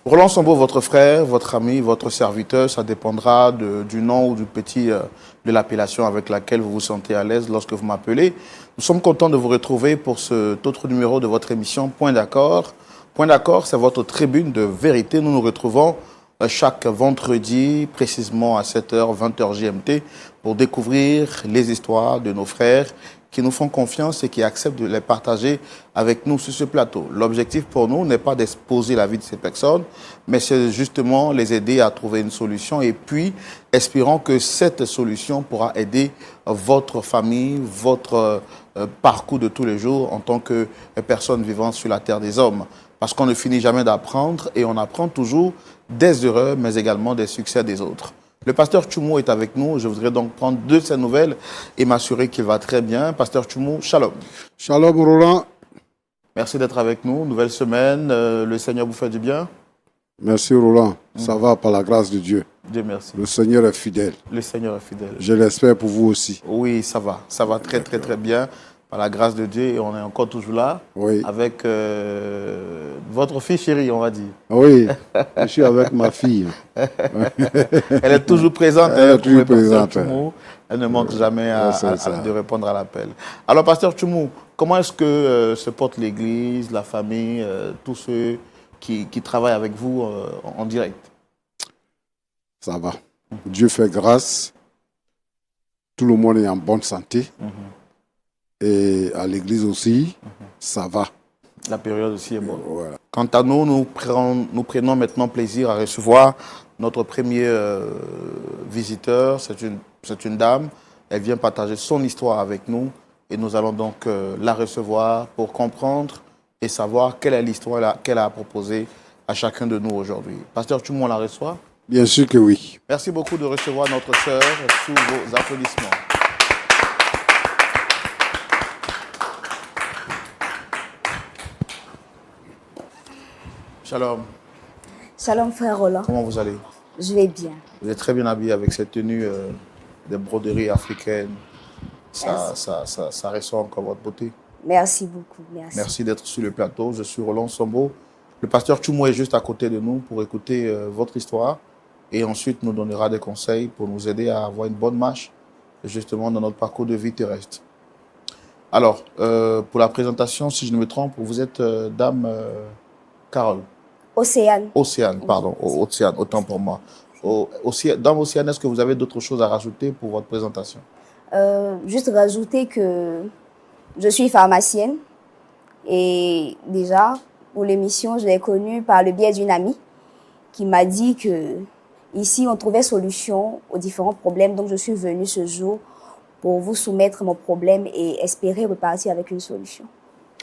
Roland Sambo, votre frère, votre ami, votre serviteur, ça dépendra du nom ou du petit de l'appellation avec laquelle vous vous sentez à l'aise lorsque vous m'appelez. Nous sommes contents de vous retrouver pour cet autre numéro de votre émission Point d'accord. Point d'accord, c'est votre tribune de vérité. Nous nous retrouvons chaque vendredi, précisément à 7h, 20h GMT, pour découvrir les histoires de nos frères qui nous font confiance et qui acceptent de les partager avec nous sur ce plateau. L'objectif pour nous n'est pas d'exposer la vie de ces personnes, mais c'est justement les aider à trouver une solution et puis espérons que cette solution pourra aider votre famille, votre parcours de tous les jours en tant que personne vivant sur la terre des hommes. Parce qu'on ne finit jamais d'apprendre et on apprend toujours des erreurs, mais également des succès des autres. Le pasteur Tchoumou est avec nous. Je voudrais donc prendre de ses nouvelles et m'assurer qu'il va très bien. Pasteur Tchoumou, shalom. Shalom Roland. Merci d'être avec nous. Nouvelle semaine. Le Seigneur vous fait du bien. Merci Roland. Ça va par la grâce de Dieu. Dieu merci. Le Seigneur est fidèle. Le Seigneur est fidèle. Je l'espère pour vous aussi. Oui, ça va. Ça va très, très, très bien. Par la grâce de Dieu, et on est encore toujours là. Oui. Avec votre fille chérie, on va dire. Oui, je suis avec ma fille. Elle est toujours présente. Elle est toujours présente. Elle ne manque jamais de répondre à l'appel. Alors, pasteur Tchoumou, comment est-ce que se porte l'Église, la famille, tous ceux qui travaillent avec vous en direct? Ça va. Dieu fait grâce. Tout le monde est en bonne santé. Et à l'église aussi, ça va. La période aussi est bonne. Voilà. Quant à nous, nous prenons maintenant plaisir à recevoir notre premier visiteur. C'est une dame. Elle vient partager son histoire avec nous. Et nous allons donc la recevoir pour comprendre et savoir quelle est l'histoire qu'elle a proposée à chacun de nous aujourd'hui. Pasteur Tchoumou, on la reçoit? Bien sûr que oui. Merci beaucoup de recevoir notre sœur sous vos applaudissements. Shalom. Shalom frère Roland. Comment vous allez? Je vais bien. Vous êtes très bien habillé avec cette tenue de broderie africaine. Ça ressort encore votre beauté. Merci beaucoup. Merci. Merci d'être sur le plateau. Je suis Roland Sambo. Le pasteur Tchoumou est juste à côté de nous pour écouter votre histoire et ensuite nous donnera des conseils pour nous aider à avoir une bonne marche justement dans notre parcours de vie terrestre. Alors, pour la présentation, si je ne me trompe, vous êtes dame Carole. Océane. Océane, pardon. Océane, autant pour moi. Dans Océane, est-ce que vous avez d'autres choses à rajouter pour votre présentation? Juste rajouter que je suis pharmacienne et déjà, pour l'émission, je l'ai connue par le biais d'une amie qui m'a dit que ici, on trouvait solution aux différents problèmes. Donc, je suis venue ce jour pour vous soumettre mon problème et espérer repartir avec une solution.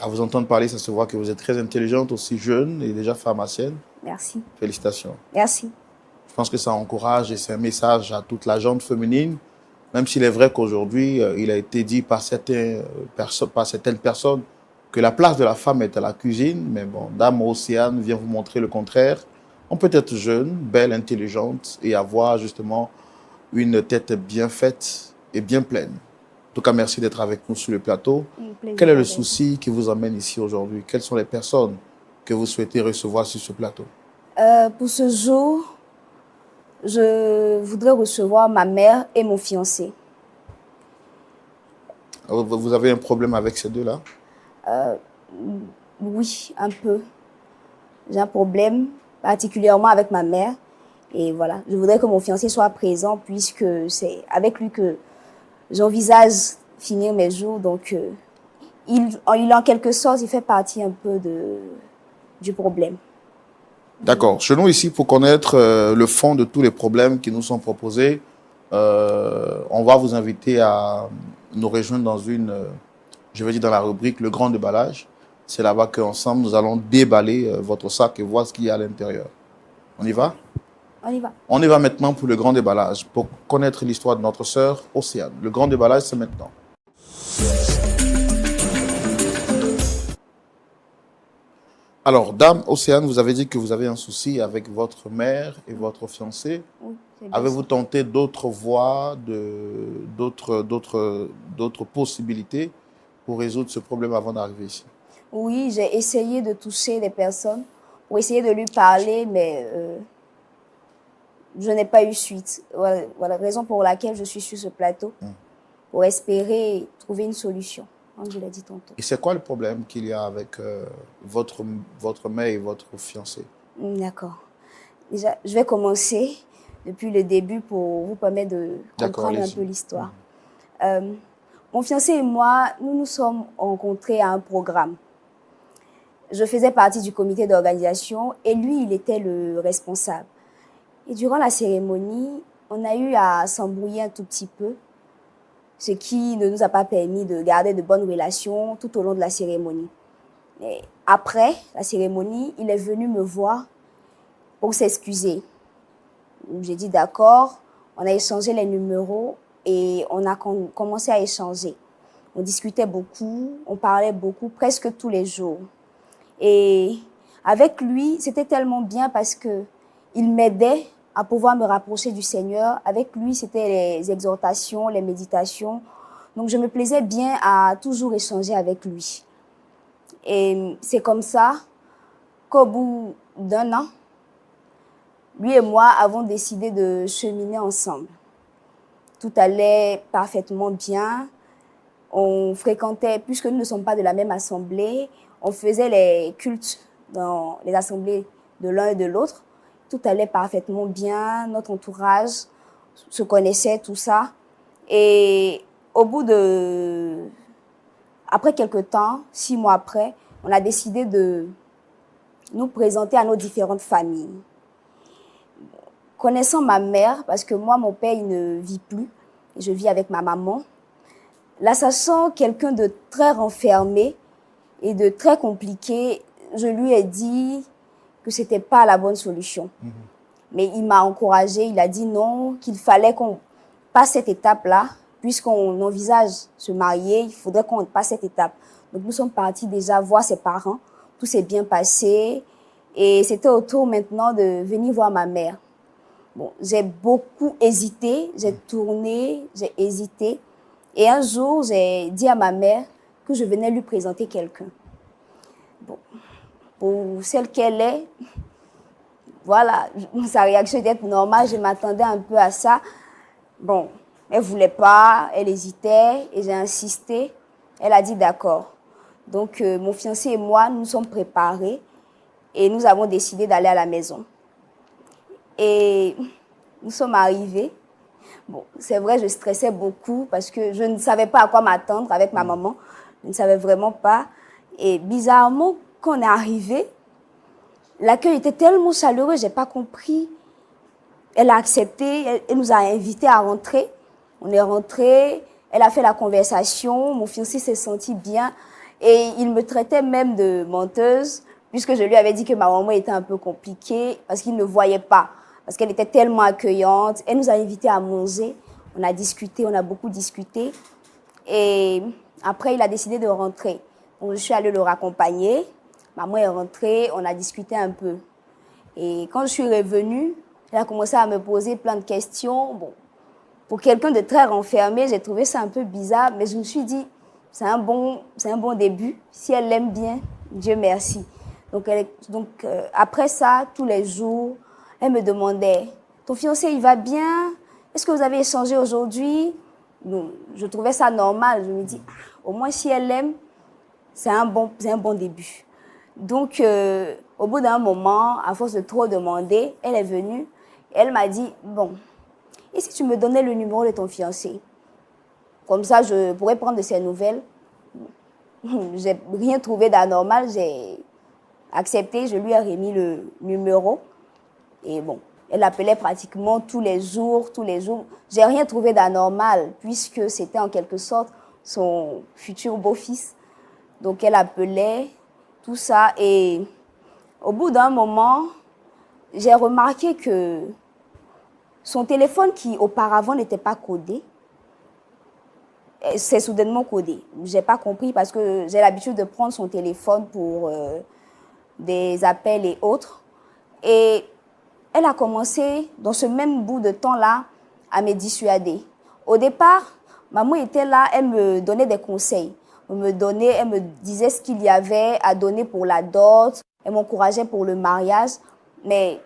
À vous entendre parler, ça se voit que vous êtes très intelligente, aussi jeune et déjà pharmacienne. Merci. Félicitations. Merci. Je pense que ça encourage et c'est un message à toute la gente féminine, même s'il est vrai qu'aujourd'hui, il a été dit par certaines personnes que la place de la femme est à la cuisine. Mais bon, Dame Océane vient vous montrer le contraire. On peut être jeune, belle, intelligente et avoir justement une tête bien faite et bien pleine. En tout cas, merci d'être avec nous sur le plateau. Quel est le souci qui vous amène ici aujourd'hui? Quelles sont les personnes que vous souhaitez recevoir sur ce plateau? Pour ce jour, je voudrais recevoir ma mère et mon fiancé. Vous avez un problème avec ces deux-là? Oui, un peu. J'ai un problème, particulièrement avec ma mère. Et voilà, je voudrais que mon fiancé soit présent puisque c'est avec lui que j'envisage finir mes jours, donc il en quelque sorte, il fait partie un peu du problème. D'accord. Chez nous ici, pour connaître le fond de tous les problèmes qui nous sont proposés, on va vous inviter à nous rejoindre dans dans la rubrique Le Grand Déballage. C'est là-bas qu'ensemble, nous allons déballer votre sac et voir ce qu'il y a à l'intérieur. On y va? On y va. On y va maintenant pour le grand déballage, pour connaître l'histoire de notre sœur Océane. Le grand déballage, c'est maintenant. Alors, Dame Océane, vous avez dit que vous avez un souci avec votre mère et votre fiancé. Oui, Avez-vous tenté d'autres voies, d'autres possibilités pour résoudre ce problème avant d'arriver ici? Oui, j'ai essayé de toucher les personnes pour essayer de lui parler, mais je n'ai pas eu suite. Voilà la raison pour laquelle je suis sur ce plateau, pour espérer trouver une solution, comme je l'ai dit tantôt. Et c'est quoi le problème qu'il y a avec votre mère et votre fiancé? D'accord. Déjà, je vais commencer depuis le début pour vous permettre de comprendre un peu l'histoire. Mon fiancé et moi, nous nous sommes rencontrés à un programme. Je faisais partie du comité d'organisation et lui, il était le responsable. Et durant la cérémonie, on a eu à s'embrouiller un tout petit peu, ce qui ne nous a pas permis de garder de bonnes relations tout au long de la cérémonie. Et après la cérémonie, il est venu me voir pour s'excuser. J'ai dit d'accord, on a échangé les numéros et on a commencé à échanger. On discutait beaucoup, on parlait beaucoup, presque tous les jours. Et avec lui, c'était tellement bien parce que il m'aidait à pouvoir me rapprocher du Seigneur. Avec lui, c'était les exhortations, les méditations. Donc, je me plaisais bien à toujours échanger avec lui. Et c'est comme ça qu'au bout d'un an, lui et moi avons décidé de cheminer ensemble. Tout allait parfaitement bien. On fréquentait, puisque nous ne sommes pas de la même assemblée, on faisait les cultes dans les assemblées de l'un et de l'autre. Tout allait parfaitement bien, notre entourage se connaissait, tout ça. Et après quelques temps, 6 mois après, on a décidé de nous présenter à nos différentes familles. Connaissant ma mère, parce que moi, mon père, il ne vit plus, je vis avec ma maman. Là, sachant quelqu'un de très renfermé et de très compliqué, je lui ai dit que c'était pas la bonne solution. Mais il m'a encouragée, il a dit non, qu'il fallait qu'on passe cette étape-là, puisqu'on envisage se marier, il faudrait qu'on passe cette étape. Donc nous sommes partis déjà voir ses parents, tout s'est bien passé, et c'était au tour maintenant de venir voir ma mère. Bon, j'ai beaucoup hésité, j'ai tourné, j'ai hésité. Et un jour, j'ai dit à ma mère que je venais lui présenter quelqu'un. Bon, pour celle qu'elle est, voilà, sa réaction était normale, je m'attendais un peu à ça. Bon, elle ne voulait pas, elle hésitait et j'ai insisté. Elle a dit d'accord. Donc, mon fiancé et moi, nous sommes préparés et nous avons décidé d'aller à la maison. Et nous sommes arrivés. Bon, c'est vrai, je stressais beaucoup parce que je ne savais pas à quoi m'attendre avec ma maman. Je ne savais vraiment pas. Et bizarrement, quand on est arrivé, l'accueil était tellement chaleureux, je n'ai pas compris. Elle a accepté, elle nous a invités à rentrer. On est rentrés, elle a fait la conversation, mon fiancé s'est senti bien. Et il me traitait même de menteuse, puisque je lui avais dit que ma maman était un peu compliquée, parce qu'il ne voyait pas. Parce qu'elle était tellement accueillante. Elle nous a invités à manger. On a discuté, on a beaucoup discuté. Et après, il a décidé de rentrer. Donc, je suis allée le raccompagner. Maman est rentrée, on a discuté un peu. Et quand je suis revenue, elle a commencé à me poser plein de questions. Bon, pour quelqu'un de très renfermé, j'ai trouvé ça un peu bizarre, mais je me suis dit, c'est un bon début. Si elle l'aime bien, Dieu merci. Donc, après ça, tous les jours, elle me demandait, ton fiancé, il va bien? Est-ce que vous avez échangé aujourd'hui? Je trouvais ça normal. Je me dis, au moins si elle l'aime, c'est un bon début. Donc, au bout d'un moment, à force de trop demander, elle est venue et elle m'a dit, bon, et si tu me donnais le numéro de ton fiancé? Comme ça, je pourrais prendre de ses nouvelles. J'ai rien trouvé d'anormal, j'ai accepté, je lui ai remis le numéro. Et bon, elle appelait pratiquement tous les jours. J'ai rien trouvé d'anormal, puisque c'était en quelque sorte son futur beau-fils. Donc, elle appelait, tout ça. Et au bout d'un moment, j'ai remarqué que son téléphone, qui auparavant n'était pas codé, c'est soudainement codé. Je n'ai pas compris parce que j'ai l'habitude de prendre son téléphone pour des appels et autres. Et elle a commencé, dans ce même bout de temps-là, à me dissuader. Au départ, maman était là, elle me donnait des conseils. Elle me disait ce qu'il y avait à donner pour la dot. Elle m'encourageait pour le mariage. Mais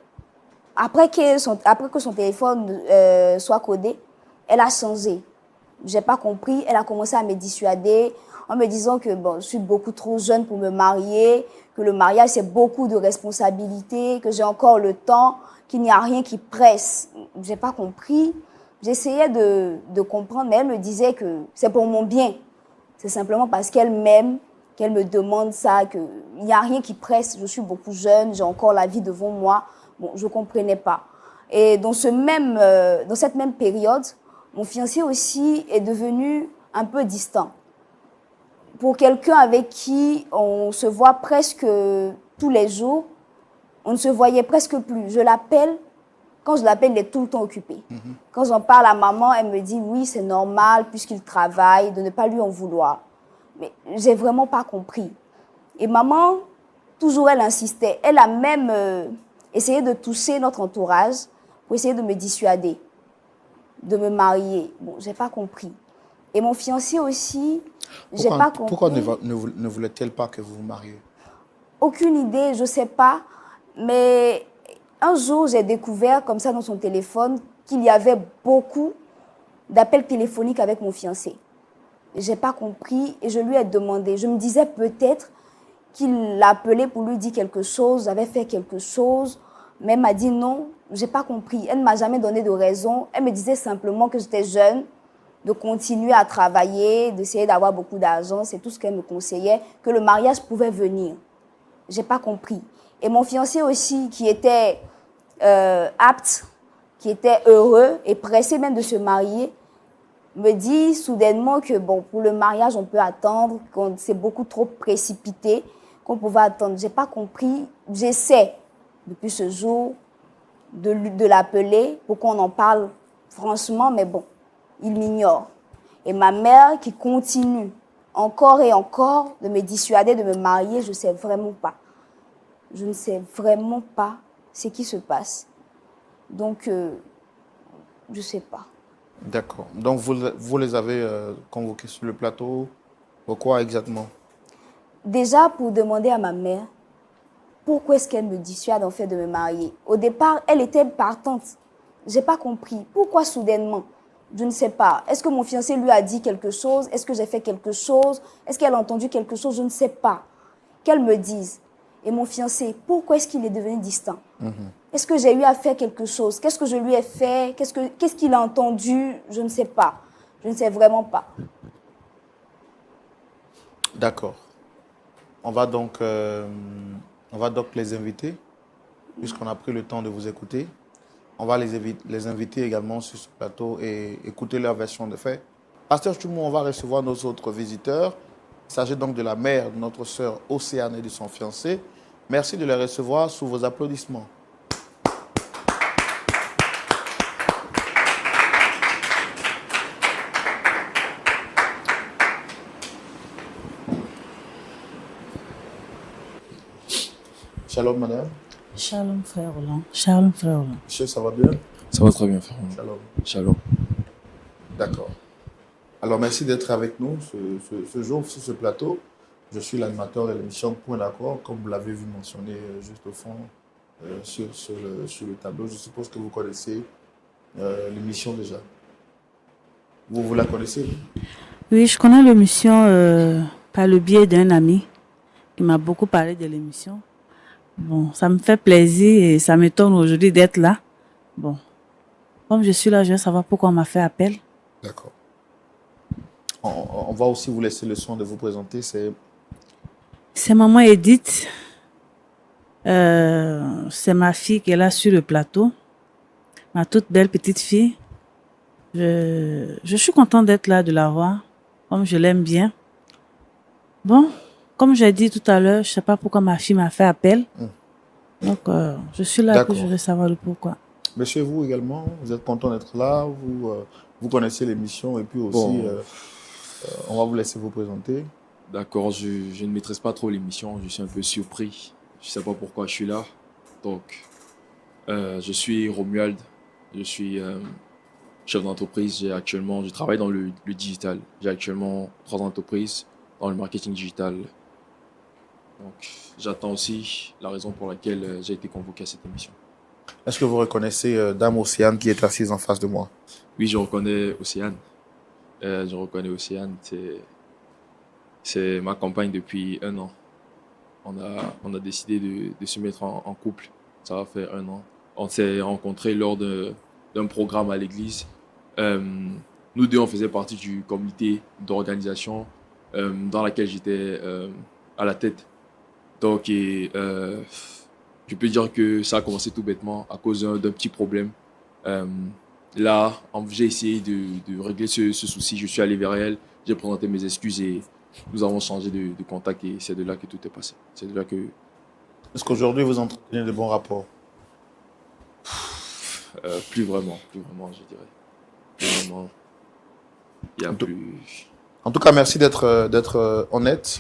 après que son téléphone soit codé, elle a changé. J'ai pas compris. Elle a commencé à me dissuader en me disant que bon, je suis beaucoup trop jeune pour me marier, que le mariage c'est beaucoup de responsabilités, que j'ai encore le temps, qu'il n'y a rien qui presse. J'ai pas compris. J'essayais de comprendre, mais elle me disait que c'est pour mon bien. C'est simplement parce qu'elle m'aime, qu'elle me demande ça, qu'il n'y a rien qui presse. Je suis beaucoup jeune, j'ai encore la vie devant moi. Bon, je ne comprenais pas. Et dans cette même période, mon fiancé aussi est devenu un peu distant. Pour quelqu'un avec qui on se voit presque tous les jours, on ne se voyait presque plus. Je l'appelle. Quand je l'appelle, il est tout le temps occupé. Quand j'en parle à maman, elle me dit oui, c'est normal puisqu'il travaille, de ne pas lui en vouloir. Mais j'ai vraiment pas compris. Et maman, toujours elle insistait. Elle a même essayé de toucher notre entourage pour essayer de me dissuader, de me marier. Bon, j'ai pas compris. Et mon fiancé aussi, j'ai pas compris. Pourquoi ne voulait-elle pas que vous vous mariez? Aucune idée, je sais pas. Mais un jour, j'ai découvert comme ça dans son téléphone qu'il y avait beaucoup d'appels téléphoniques avec mon fiancé. J'ai pas compris et je lui ai demandé. Je me disais peut-être qu'il l'appelait pour lui dire quelque chose, avait fait quelque chose, mais elle m'a dit non, j'ai pas compris. Elle ne m'a jamais donné de raison. Elle me disait simplement que j'étais jeune, de continuer à travailler, d'essayer d'avoir beaucoup d'argent, c'est tout ce qu'elle me conseillait, que le mariage pouvait venir. J'ai pas compris. Et mon fiancé aussi, qui était apte, qui était heureux et pressé même de se marier, me dit soudainement que bon, pour le mariage, on peut attendre, qu'on c'est beaucoup trop précipité, qu'on pouvait attendre. J'ai pas compris. J'essaie, depuis ce jour, de l'appeler pour qu'on en parle franchement, mais bon, il m'ignore. Et ma mère qui continue encore et encore de me dissuader de me marier, je ne sais vraiment pas. Je ne sais vraiment pas ce qui se passe. Donc, je ne sais pas. D'accord. Donc, vous les avez convoqués sur le plateau. Pourquoi exactement? Déjà, pour demander à ma mère, pourquoi est-ce qu'elle me dissuade en fait de me marier? Au départ, elle était partante. Je n'ai pas compris. Pourquoi soudainement? Je ne sais pas. Est-ce que mon fiancé lui a dit quelque chose? Est-ce que j'ai fait quelque chose? Est-ce qu'elle a entendu quelque chose? Je ne sais pas. Qu'elle me dise. Et mon fiancé, pourquoi est-ce qu'il est devenu distant? Est-ce que j'ai eu à faire quelque chose? Qu'est-ce que je lui ai fait? Qu'est-ce qu'il a entendu? Je ne sais pas. Je ne sais vraiment pas. D'accord. On va donc les inviter, puisqu'on a pris le temps de vous écouter. On va les inviter également sur ce plateau et écouter leur version de fait. Pasteur Choumou, on va recevoir nos autres visiteurs. Il s'agit donc de la mère de notre sœur Océane et de son fiancé. Merci de les recevoir sous vos applaudissements. Shalom, madame. Shalom, frère Roland. Shalom, frère Roland. Monsieur, ça va bien? Ça va très bien, frère. Shalom. Shalom. D'accord. Alors, merci d'être avec nous ce jour sur ce plateau. Je suis l'animateur de l'émission Point d'accord, comme vous l'avez vu mentionner juste au fond sur le tableau. Je suppose que vous connaissez l'émission déjà. Vous la connaissez? Oui, je connais l'émission par le biais d'un ami qui m'a beaucoup parlé de l'émission. Bon, ça me fait plaisir et ça m'étonne aujourd'hui d'être là. Bon, comme je suis là, je veux savoir pourquoi on m'a fait appel. D'accord. On va aussi vous laisser le soin de vous présenter. C'est maman Edith. C'est ma fille qui est là sur le plateau. Ma toute belle petite fille. Je suis contente d'être là, de la voir. Comme je l'aime bien. Bon, comme j'ai dit tout à l'heure, je ne sais pas pourquoi ma fille m'a fait appel. Donc, je suis là que je veux savoir le pourquoi. Monsieur, vous également, vous êtes content d'être là. Vous connaissez l'émission et puis aussi, on va vous laisser vous présenter. D'accord, je ne maîtrise pas trop l'émission. Je suis un peu surpris. Je ne sais pas pourquoi je suis là. Donc, je suis Romuald. Je suis chef d'entreprise. Je travaille dans le digital. J'ai actuellement 3 entreprises dans le marketing digital. Donc, j'attends aussi la raison pour laquelle j'ai été convoqué à cette émission. Est-ce que vous reconnaissez Dame Océane qui est assise en face de moi? Oui, je reconnais Océane. Je reconnais Océane. C'est ma compagne depuis 1 an. On a décidé de se mettre en couple. Ça va faire 1 an. On s'est rencontrés lors d'un programme à l'église. Nous deux, on faisait partie du comité d'organisation dans laquelle j'étais à la tête. Donc, je peux dire que ça a commencé tout bêtement à cause d'un petit problème. Là, j'ai essayé de régler ce souci. Je suis allé vers elle, j'ai présenté mes excuses et nous avons changé de contact et c'est de là que tout est passé. C'est de là que... Est-ce qu'aujourd'hui vous entretenez de bons rapports? plus vraiment, je dirais. Plus vraiment, il y a plus... En tout cas, merci d'être honnête.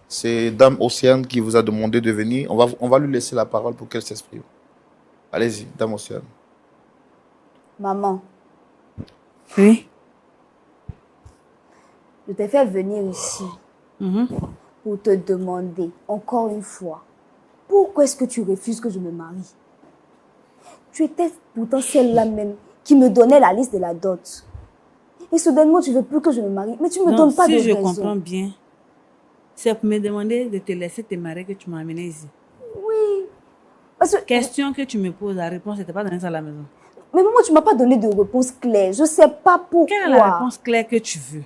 C'est Dame Océane qui vous a demandé de venir. On va lui laisser la parole pour qu'elle s'exprime. Allez-y, Dame Océane. Maman, Oui. je t'ai fait venir ici Mhm. pour te demander, encore une fois, pourquoi est-ce que tu refuses que je me marie? Tu étais pourtant celle-là même qui me donnait la liste de la dot. Et soudainement, tu ne veux plus que je me marie. Mais tu ne me donnes pas de Si je raison. comprends bien, c'est pour me demander de te laisser te marier que tu m'as amené ici. Oui. Parce que, Question que tu me poses, la réponse n'était pas donnée ça à la maison. mais maman, tu ne m'as pas donné de réponse claire. Je ne sais pas pourquoi. Quelle est la réponse claire que tu veux?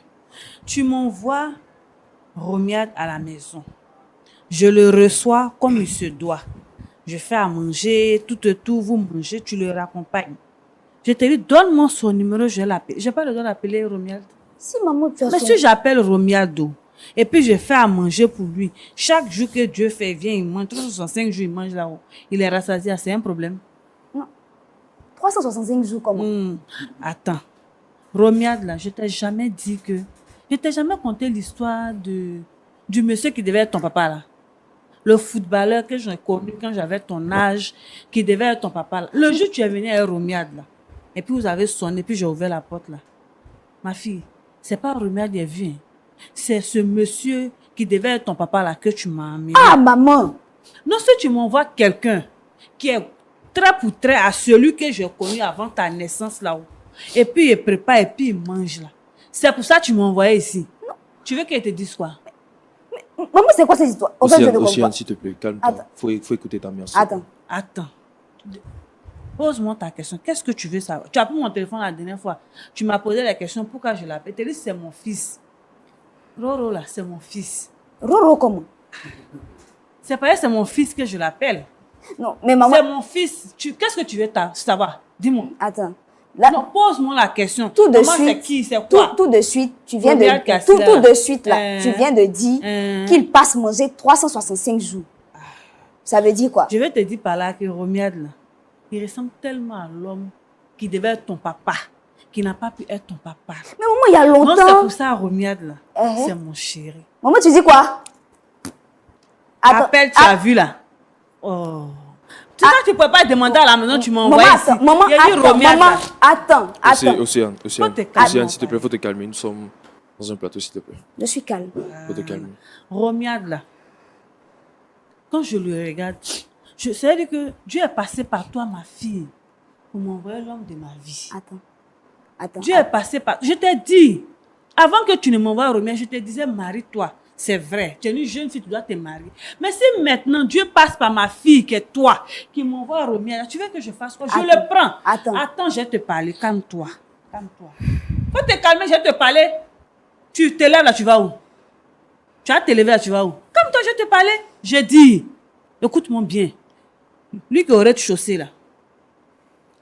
Tu m'envoies Romiade à la maison. Je le reçois comme il se doit. Je fais à manger, tout, vous mangez, tu le raccompagnes. Je te dis, donne-moi son numéro, je vais l'appeler. Je n'ai pas le droit d'appeler Romiade. Si maman, tu as Mais son- si j'appelle Romiado, et puis je fais à manger pour lui, chaque jour que Dieu fait, il vient, il mange, 365 jours, il mange là-haut. Il est rassasié, c'est un problème. 365 jours comment? Attends. Romiade, là, je t'ai jamais dit que... Je t'ai jamais conté l'histoire du monsieur qui devait être ton papa, là. Le footballeur que j'ai connu quand j'avais ton âge, qui devait être ton papa, là. Le jour où tu es venu à Romiade, là, et puis vous avez sonné, puis j'ai ouvert la porte, là. Ma fille, c'est pas Romiade qui est vu, hein. C'est ce monsieur qui devait être ton papa, là, que tu m'as amené. Ah, maman! Non, si tu m'envoies quelqu'un qui est trait pour trait à celui que j'ai connu avant ta naissance là-haut, et puis il prépare et puis il mange là. C'est pour ça que tu m'as envoyé ici. Tu veux qu'elle te dise quoi? Maman, c'est quoi cette histoire? En fait, je ne comprends Océane, pas. s'il te plaît, calme-toi. Attends. Faut écouter ta mère. Attends. Attends. Pose-moi ta question. Qu'est-ce que tu veux savoir? Tu as pris mon téléphone la dernière fois. Tu m'as posé la question pourquoi je l'appelle. Tu as dit c'est mon fils. Roro là, c'est mon fils. Roro, comment? C'est pas c'est mon fils que je l'appelle. Non, mais maman... C'est mon fils. Qu'est-ce que tu veux savoir? Dis-moi. Attends. Là, Non, pose-moi la question. tout de Maman, suite... c'est qui? C'est quoi? Tout de suite, tu viens Romiade de... Castilla. Tout de suite, là, tu viens de dire qu'il passe manger 365 jours. Ça veut dire quoi? Je vais te dire par là que Romiade, là, il ressemble tellement à l'homme qui devait être ton papa, qui n'a pas pu être ton papa. Mais maman, il y a Non, c'est longtemps... pour ça, Romiade, là, Uh-huh. c'est mon chéri. Maman, tu dis quoi? Attends. Appelle, tu as vu là? Oh. Tu sais, tu ne peux pas demander à la maison, tu m'as Maman, envoyé ici. attends, maman, Il y a dit attends, Romiade, maman, là. attends. Océane, Faut te calmer. Océane, s'il te plaît, faut te calmer. Nous sommes dans un plateau, s'il te plaît. Je suis calme. Faut te calmer. Romiade, là, quand je le regarde, je sais que Dieu est passé par toi, ma fille, pour m'envoyer l'homme de ma vie. Attends. Dieu est passé par... Je t'ai dit, avant que tu ne m'envoies Romiade, je te disais, marie-toi. C'est vrai, tu es une jeune fille, tu dois te marier. Mais si maintenant Dieu passe par ma fille, qui est toi, qui m'envoie Romiade, tu veux que je fasse quoi? Je Attends. le prends. Attends. Je vais te parler. Calme-toi. Faut te calmer, je vais te parler. Tu te lèves là, tu vas où? Tu vas te lever là, tu vas où? Comme toi, je vais te parler. Je dis, écoute-moi bien. Lui qui aurait de chaussée là,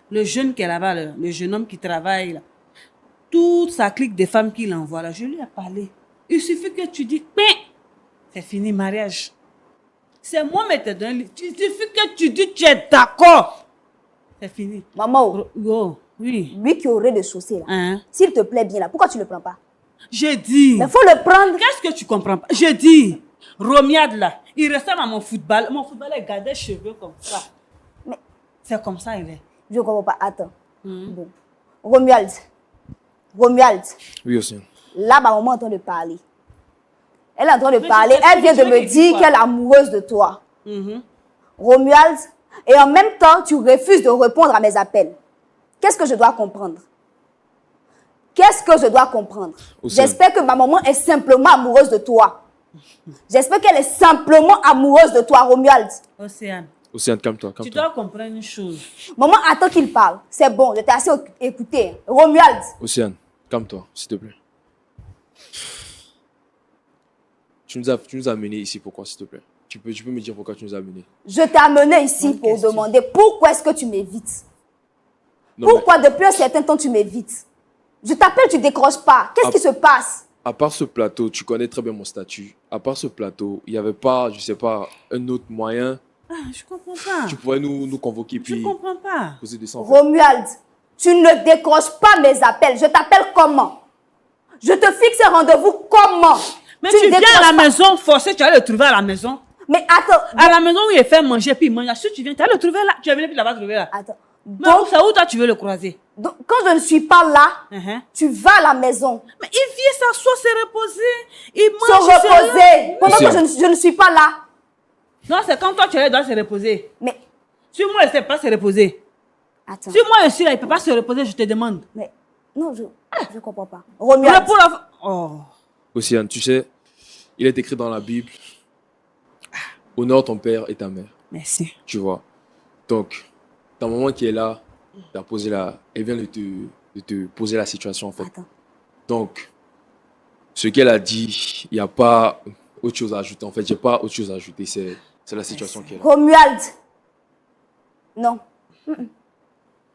le jeune qui est là-bas, le jeune homme qui travaille là, toute sa clique de femmes qu'il envoie là, je lui ai parlé. Il suffit que tu dis, c'est fini, mariage. C'est moi qui te donne. Il suffit que tu dis, tu es d'accord. C'est fini. Maman, Oui. lui qui aurait des chaussées là, Hein? s'il te plaît bien là, pourquoi tu ne le prends pas? Je dis. Mais il faut le prendre. Qu'est-ce que tu comprends pas? Je dis, Romiade là, il ressemble à mon football. Mon football est gardé cheveux comme ça. Mais c'est comme ça, il est. Je ne comprends pas. Attends. Bon. Romuald. Oui, Océane. Là, ma maman entend de parler. Elle est en train de Mais parler. je Elle vient de t'explique, me dire quoi. qu'elle est amoureuse de toi. Mhm. Romuald, et en même temps, tu refuses de répondre à mes appels. Qu'est-ce que je dois comprendre? Qu'est-ce que je dois comprendre? Océane. J'espère que ma maman est simplement amoureuse de toi. J'espère qu'elle est simplement amoureuse de toi, Romuald. Océane, Océane, calme-toi, tu calme-toi. dois comprendre une chose. Maman attend qu'il parle. C'est bon, je t'ai assez écouté. Romuald, Océane, calme-toi, s'il te plaît. Tu nous as amenés ici, pourquoi, s'il te plaît? Tu peux me dire pourquoi tu nous as amenés? je t'ai amené ici Bonne pour question. demander pourquoi est-ce que tu m'évites? Non, Pourquoi depuis un certain temps tu m'évites? Je t'appelle, tu décroches pas. Qu'est-ce qui se passe? mais à part ce plateau, tu connais très bien mon statut. À part ce plateau, il n'y avait pas, je sais pas, un autre moyen. Ah, je comprends pas. Tu pourrais nous convoquer Je puis comprends pas. poser des sans fait. Romuald, tu ne décroches pas mes appels. Je t'appelle comment? Je te fixe un rendez-vous comment? Mais Tu tu ne viens décroches à la pas. maison, forcé, tu vas le trouver à la maison. Mais attends, À la maison où il fait manger, puis il mange. Si tu viens, tu vas le trouver là. Tu vas venir, puis tu vas le trouver là. attends. Mais où ça, où toi tu veux le croiser? Donc, quand je ne suis pas là, Uh-huh. tu vas à la maison Mais il vient s'asseoir, se reposer. Il se mange. il se reposer pendant que Océane. je ne suis pas là. Non, c'est quand toi tu es là, il doit se reposer. Mais Si moi, il ne sait pas se reposer. attends, Si moi, je suis là, il ne peut pas se reposer, je te demande. mais non, je comprends pas. Romuald, Pour la... Oh. Océane, tu sais, il est écrit dans la Bible, honore ton père et ta mère, Merci. tu vois. Donc, ta maman qui est là, elle vient de te poser la situation en fait. attends. Donc, ce qu'elle a dit, il n'y a pas autre chose à ajouter. En fait, j'ai pas autre chose à ajouter. C'est la situation qui est là. Romuald, non.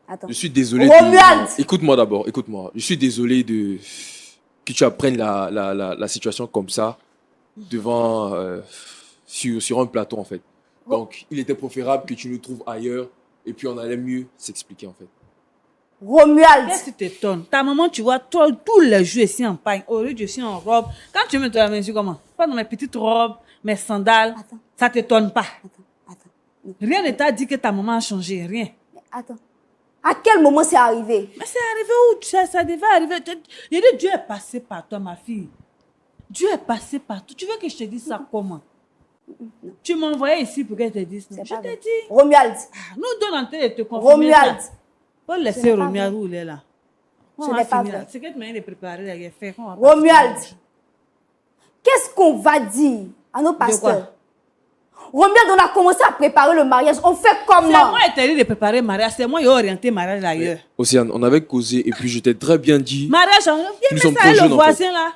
Attends. Je suis désolé. Romuald! Écoute-moi d'abord, écoute-moi. Je suis désolé que tu apprennes la situation comme ça devant sur un plateau en fait. Donc, il était préférable que tu nous trouves ailleurs et puis on allait mieux s'expliquer en fait. Romuald, Qu'est-ce qui t'étonne? Ta maman, tu vois, toi, tous les jours ici en pagne. Au lieu, je suis en robe. Quand tu me trouves, je suis comment? Pas dans mes petites robes, mes sandales. Attends. Ça t'étonne pas. attends. Rien ne t'a dit que ta maman a changé. Rien. Mais attends. À quel moment c'est arrivé? Mais c'est arrivé où? Ça devait arriver. Il dit, Dieu est passé par toi, ma fille. Dieu est passé par toi. Tu veux que je te dise ça comment? Tu m'as envoyé ici pour que je te dise. C'est Je pas t'ai vrai. dit. Romuald, Nous deux, on est de te confirmer. Romuald, ça. Faut laisser n'est pas Romuald vrai. où il est là. Ce On va n'est pas finir là. vrai. C'est que tu m'as de préparer là, il est fait. On va Romuald, partir. qu'est-ce qu'on va dire à nos quoi? pasteurs? Romuald, on a commencé à préparer le mariage. On fait C'est comment? moi qui t'ai dit de préparer le mariage. C'est moi qui ai orienté le mariage ailleurs. Océane, on avait causé et puis je t'ai très bien dit. Mariage, on Nous sommes ça trop avec jeunes, le en fait. voisin là.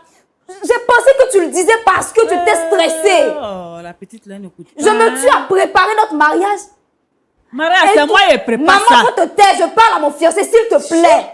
J'ai pensé que tu le disais parce que tu étais stressé. Oh, la petite là n'écoute pas. Je me tue à préparer notre mariage. Mariage, Et c'est moi qui prépare Maman, ça. faut te taire. Je parle à mon fiancé, s'il te plaît.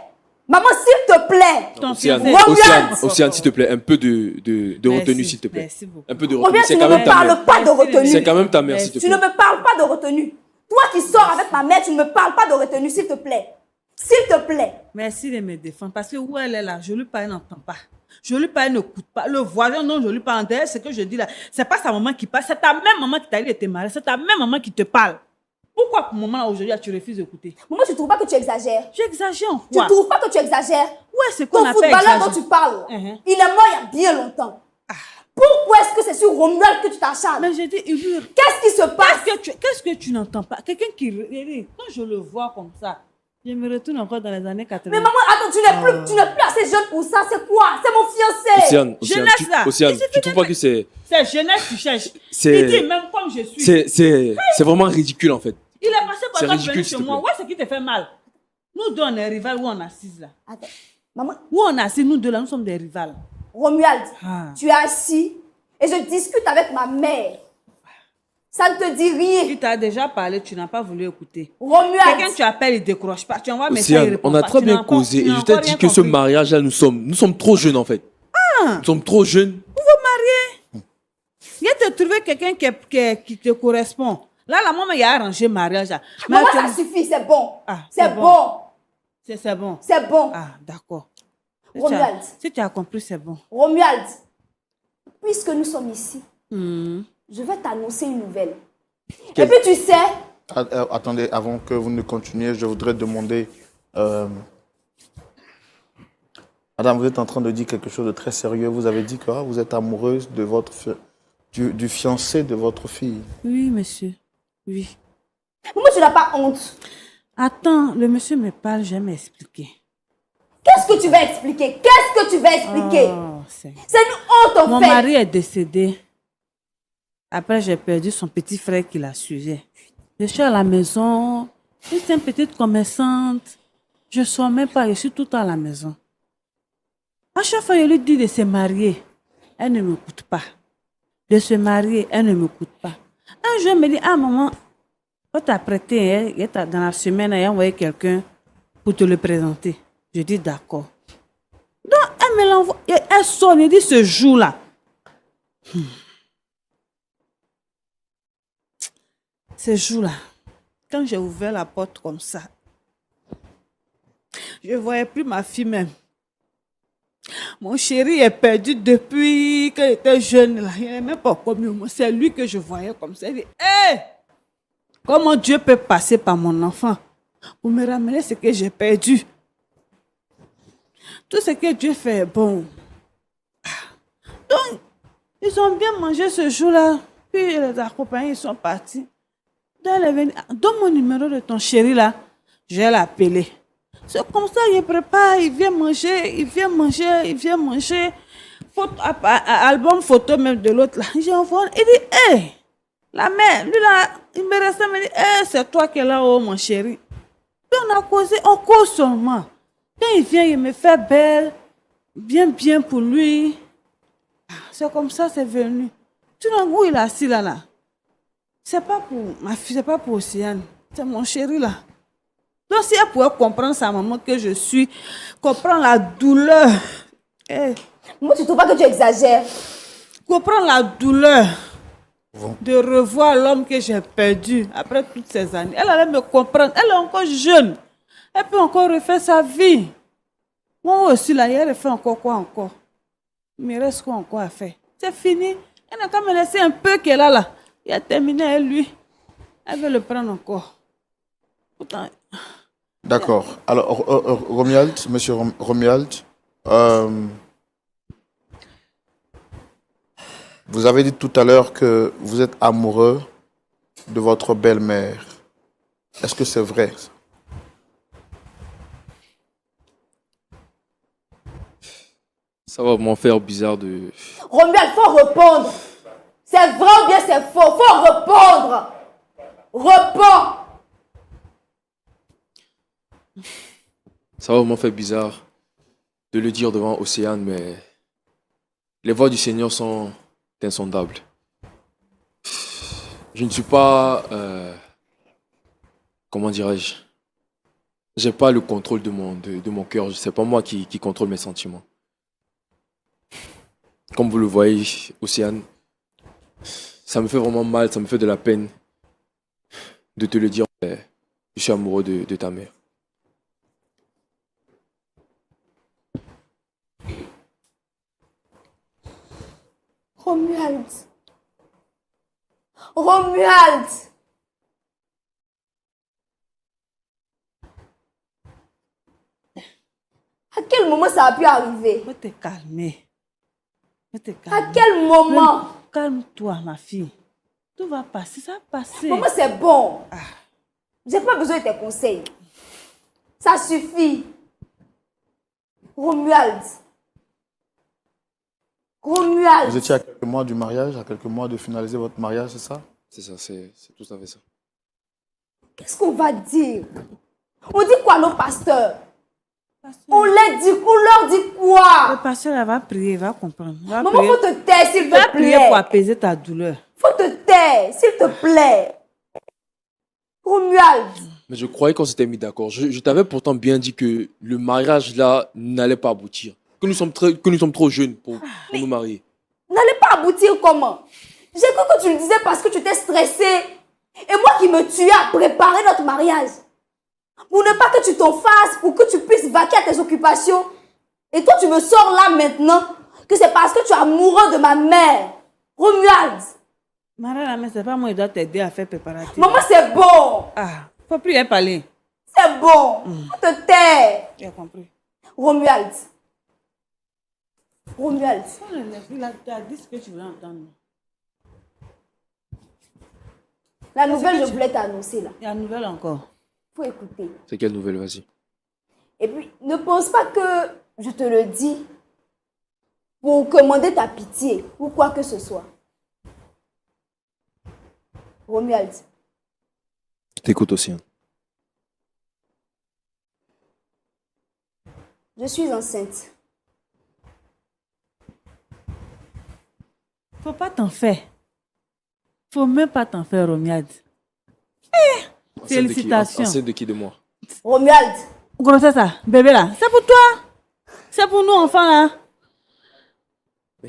Maman, s'il te plaît. Ton Océane, fiancé. Romuald! Océane, s'il te plaît, un peu de Merci, retenue, s'il te plaît. merci beaucoup. Un peu de Romuald, retenue. tu C'est ne quand me même ta mère. parles pas de Merci, retenue. C'est quand même ta mère, s'il te Tu ne plaît. me parles pas de retenue. Toi qui sors avec ma mère, tu ne me parles pas de retenue, s'il te plaît. S'il te plaît. Merci de me défendre. Parce que où elle est là, je lui parle, elle n'entend pas. Je lui parle, elle n'écoute pas. Le voisin, non, je lui parle. Derrière, ce que je dis là, c'est pas sa maman qui parle. C'est ta même maman qui t'a dit de te marier. C'est ta même maman qui te parle. Pourquoi pour le moment là, aujourd'hui, tu refuses d'écouter? Maman, tu ne trouves pas que tu exagères? J'exagère en Tu quoi? ne trouves pas que tu exagères? Ouais, c'est qu'on Ton appelle footballeur dont exagérer. tu parles, Mhm. il est mort il y a bien longtemps. Pourquoi est-ce que c'est sur Romuald que tu t'acharnes? Mais j'ai dit, Ibur, Qu'est-ce qui se passe? qu'est-ce que tu n'entends pas? Quelqu'un qui... Quand je le vois comme ça, je me retourne encore dans les années 80. Mais maman, attends, tu n'es plus assez jeune pour ça. C'est quoi? C'est mon fiancé. Océane, Jeunesse, là. Océane, Il suffit tu trouves pas que c'est C'est jeunesse que tu cherches. C'est- Il dit même comme je suis. c'est vraiment ridicule en fait. Il est passé par C'est toi ridicule, venir s'il chez te moi. plaît. Ouais, c'est qui te fait mal. Nous deux, on est rivales où on assise là. Attends. Maman, Où on assise, nous deux là, nous sommes des rivales. Romuald, Ah. tu es assis et je discute avec ma mère. Ça ne te dit rien. Il t'a déjà parlé, tu n'as pas voulu écouter. Romuald, Quelqu'un tu appelles, il décroche pas. Tu envoies un message, il Océane, répond on a pas. très Tu n'as bien encore- causé tu et n'as je t'ai encore dit rien que ce compris. mariage-là, nous sommes trop jeunes en fait. Nous sommes trop jeunes. Viens te trouver quelqu'un qui te correspond. Là, la maman, il a arrangé le mariage. Là. Mais maman, elle ça te- suffit, c'est bon. Ah, c'est c'est bon. bon. C'est bon. C'est bon. Ah, d'accord. Si Romuald. si tu as compris, c'est bon. Romuald, puisque nous sommes ici, Hmm. je vais t'annoncer une nouvelle. Quel- Et puis tu sais, Attendez, avant que vous ne continuiez, je voudrais demander Madame, vous êtes en train de dire quelque chose de très sérieux. Vous avez dit que vous êtes amoureuse de du fiancé de votre fille. Oui, monsieur. Oui. Maman, tu n'as pas honte. Attends, le monsieur me parle, je vais m'expliquer. Qu'est-ce que tu vas expliquer? Qu'est-ce que tu vas expliquer? Oh, c'est C'est une honte en Mon fait. mari est décédé. Après, j'ai perdu son petit frère qui la suivait. Je suis à la maison. Je suis une petite commerçante. Je ne sors même pas, je suis tout le temps à la maison. À chaque fois, je lui dis de se marier. Elle ne m'écoute pas. De se marier, elle ne m'écoute pas. Un jour, elle me dit, ah maman, quand tu as prêté, dans la semaine, elle a envoyé quelqu'un pour te le présenter. Je dis d'accord. Donc, elle me l'envoie. Elle sonne, elle dit ce jour-là. Ce jour-là, quand j'ai ouvert la porte comme ça, je ne voyais plus ma fille même. Mon chéri est perdu depuis qu'il était jeune. Là. Il n'est même pas connu. Moi, c'est lui que je voyais comme ça. Il dit, hé! Comment Dieu peut passer par mon enfant pour me ramener ce que j'ai perdu? Tout ce que Dieu fait est bon. Donc, ils ont bien mangé ce jour-là. Puis les accompagnés, ils sont partis. Donc, elle est venue. Donne mon numéro de ton chéri là. Je vais l'appeler. C'est comme ça, il prépare, il vient manger. Album photo même de l'autre là. J'ai envoyé. Il dit, hé, la mère, lui là, il me restait, il me dit, hé, c'est toi qui es là, oh mon chéri. Puis on a causé, on cause seulement. Quand il vient, il me fait belle, bien pour lui. C'est comme ça, c'est venu. Tu vois où il est assis là. C'est pas pour ma fille, c'est pas pour Océane. C'est mon chéri là. Donc si elle pouvait comprendre sa maman que je suis, comprendre la douleur. Moi, tu trouves pas que tu exagères? Comprendre la douleur de revoir l'homme que j'ai perdu après toutes ces années. Elle allait me comprendre. Elle est encore jeune. Elle peut encore refaire sa vie. Moi aussi, là, elle refait encore quoi encore? Il me reste quoi encore à faire? C'est fini. Elle n'a qu'à me laisser un peu qu'elle a là. Il a terminé avec lui. Elle veut le prendre encore. Pourtant... D'accord. Alors, Romuald, monsieur Romuald, vous avez dit tout à l'heure que vous êtes amoureux de votre belle-mère. Est-ce que c'est vrai? Ça va m'en faire bizarre de... Romuald, faut répondre. C'est vrai ou bien c'est faux? Faut répondre. Réponds. Ça va m'en faire bizarre de le dire devant Océane, mais les voies du Seigneur sont insondables. Je ne suis pas... comment dirais-je? J'ai pas le contrôle de mon cœur. C'est pas moi qui contrôle mes sentiments. Comme vous le voyez, Océane, ça me fait vraiment mal, ça me fait de la peine de te le dire. Je suis amoureux de ta mère. Romuald. Romuald. À quel moment ça a pu arriver? Faut te calmer. À quel moment? Calme-toi, ma fille. Tout va passer, ça va passer. Maman, c'est bon. J'ai pas besoin de tes conseils. Ça suffit. Romuald. Romuald. Vous étiez à quelques mois du mariage, à quelques mois de finaliser votre mariage, c'est ça? C'est ça, c'est tout à fait ça. Qu'est-ce qu'on va dire? On dit quoi, nos pasteurs? On leur dit quoi? Le pasteur elle va prier, il va comprendre. Maman, faut te taire, s'il te Va prier plaît. pour apaiser ta douleur. Faut te taire, s'il te plaît. Romuald. Mais je croyais qu'on s'était mis d'accord. Je t'avais pourtant bien dit que le mariage là n'allait pas aboutir. Que nous sommes trop jeunes pour nous marier. N'allait pas aboutir comment? J'ai cru que tu le disais parce que tu étais stressé. Et moi qui me tuais à préparer notre mariage. Pour ne pas que tu t'en fasses, pour que tu puisses vaquer à tes occupations. Et toi, tu me sors là maintenant que c'est parce que tu es amoureux de ma mère. Romuald. Marie, mais c'est pas moi qui dois t'aider à faire préparatif. Maman, c'est bon. Faut plus y parler. C'est bon. Faut te taire. J'ai compris. Romuald, Romuald, Il a dit ce que tu veux entendre. la nouvelle, je voulais t'annoncer là. Il y a une nouvelle encore. Faut écouter. C'est quelle nouvelle, vas-y. Et puis, ne pense pas que je te le dis pour commander ta pitié ou quoi que ce soit. Romuald, Je t'écoute aussi. je suis enceinte. Faut pas t'en faire. Faut même pas t'en faire, Romuald. Félicitations. Enceinte de qui de moi? Romuald, Grossesse, ça, bébé là, c'est pour toi. C'est pour nous, enfants là.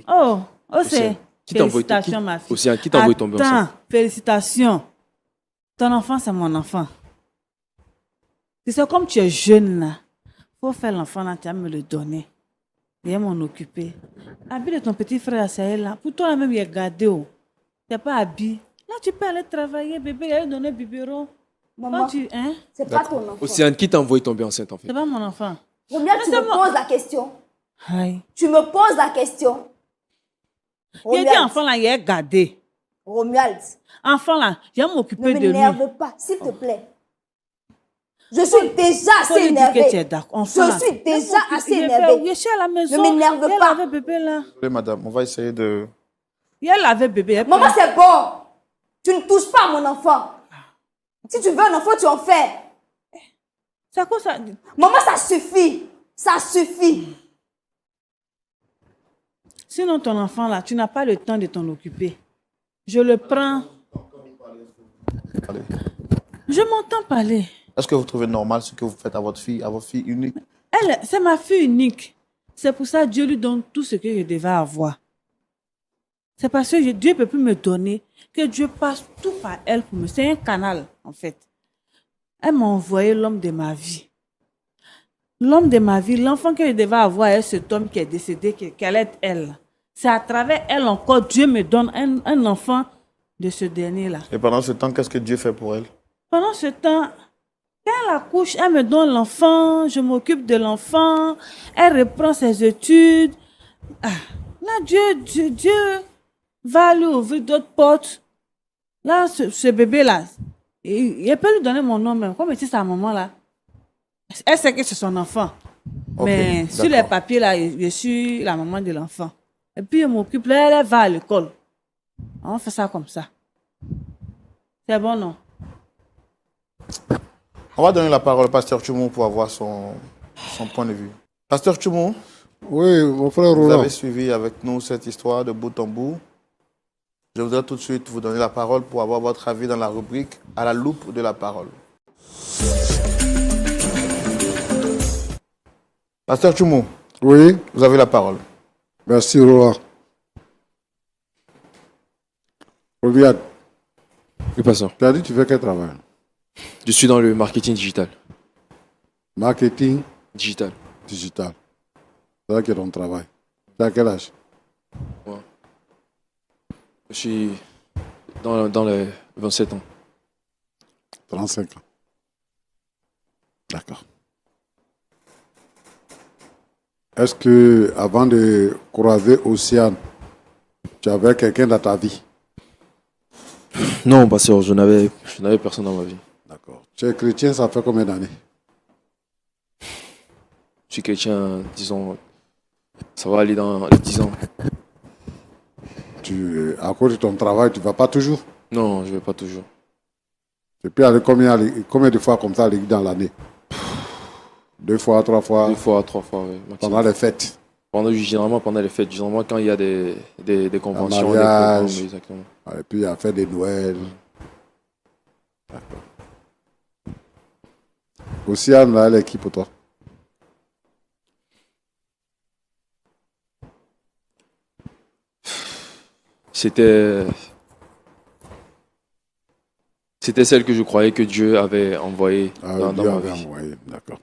Oh, c'est. Qui t'a envoyé Félicitations, ma fille. Océane, qui t'a envoyé tomber Attends, enceinte? félicitations. Ton enfant, c'est mon enfant. Tu sais, comme tu es jeune là, faut faire l'enfant là, tu vas me le donner. Viens m'en occuper. Habille de ton petit frère, c'est là. Pour toi, même, il est gardé. Tu n'es pas habillé. Là, tu peux aller travailler, bébé, il a donné biberon. maman, Hein? c'est pas ton enfant. Océane, qui t'a envoyé tomber enceinte en fait? C'est pas mon enfant. Romuald, tu me poses la question. Aïe. Tu me poses la question. Il a dit enfant là, il est gardé. Romuald, Enfant là, je vais ne m'occuper de lui. m'énerve pas, s'il te plaît. Je suis déjà Faut assez lui dire que tu es énervée. d'accord. Enfant, là. Je suis déjà assez Il énervée. est chez la maison. Ne m'énerve Il pas. avait bébé là. Désolé, madame, on va essayer de... Il avait bébé. Maman, c'est bon. Tu ne touches pas à mon enfant. Si tu veux un enfant, tu en fais. C'est quoi ça? Maman, ça suffit. Ça suffit. Sinon, ton enfant là, tu n'as pas le temps de t'en occuper. Je le prends. Allez. Je m'entends parler. Est-ce que vous trouvez normal ce que vous faites à votre fille unique? Elle, c'est ma fille unique. C'est pour ça que Dieu lui donne tout ce que je devais avoir. C'est parce que Dieu ne peut plus me donner que Dieu passe tout par elle pour me. C'est un canal, en fait. Elle m'a envoyé l'homme de ma vie. L'homme de ma vie, l'enfant que je devais avoir est cet homme qui est décédé, qu'elle est elle. C'est à travers elle encore, Dieu me donne un enfant de ce dernier-là. Et pendant ce temps, qu'est-ce que Dieu fait pour elle? Pendant ce temps, quand elle accouche, elle me donne l'enfant, je m'occupe de l'enfant, elle reprend ses études. Ah, là, Dieu va lui ouvrir d'autres portes. Là, ce bébé-là, il peut lui donner mon nom même, comme c'est sa maman là. Elle sait que c'est son enfant. Ok, Mais sur les d'accord. papiers là, je suis la maman de l'enfant. Et puis, elle m'occupe, là, elle va à l'école. On fait ça comme ça. C'est bon, non? On va donner la parole au pasteur Tchoumou pour avoir son point de vue. Pasteur Tchoumou, Oui, mon frère vous Roland. avez suivi avec nous cette histoire de bout en bout. Je voudrais tout de suite vous donner la parole pour avoir votre avis dans la rubrique « À la loupe de la parole ». Pasteur Tchoumou, Oui, vous avez la parole. merci Roland. Regarde, Oui, pasteur. tu as dit tu fais quel travail? Je suis dans le marketing digital. Marketing Digital. digital. C'est ça qui est ton travail. Tu as quel âge? Je suis dans les 27 ans. 35 ans. D'accord. Est-ce que avant de croiser Océane, tu avais quelqu'un dans ta vie? Non, pasteur, je n'avais personne dans ma vie. D'accord. Tu es chrétien, ça fait combien d'années? Je suis chrétien, disons, ça va aller dans les 10 ans. À cause de ton travail, tu ne vas pas toujours? Non, je ne vais pas toujours. Tu peux aller combien de fois comme ça à l'église dans l'année? 2 fois, 3 fois? 2 fois, 3 fois, oui, maximum. Pendant les fêtes? Généralement pendant les fêtes, généralement quand il y a des conventions, des mariage. programmes, exactement. Et puis à faire des Noëls. D'accord. Océane, là, elle est qui pour toi? C'était celle que je croyais que Dieu avait envoyée dans Dieu ma avait vie. envoyé, d'accord.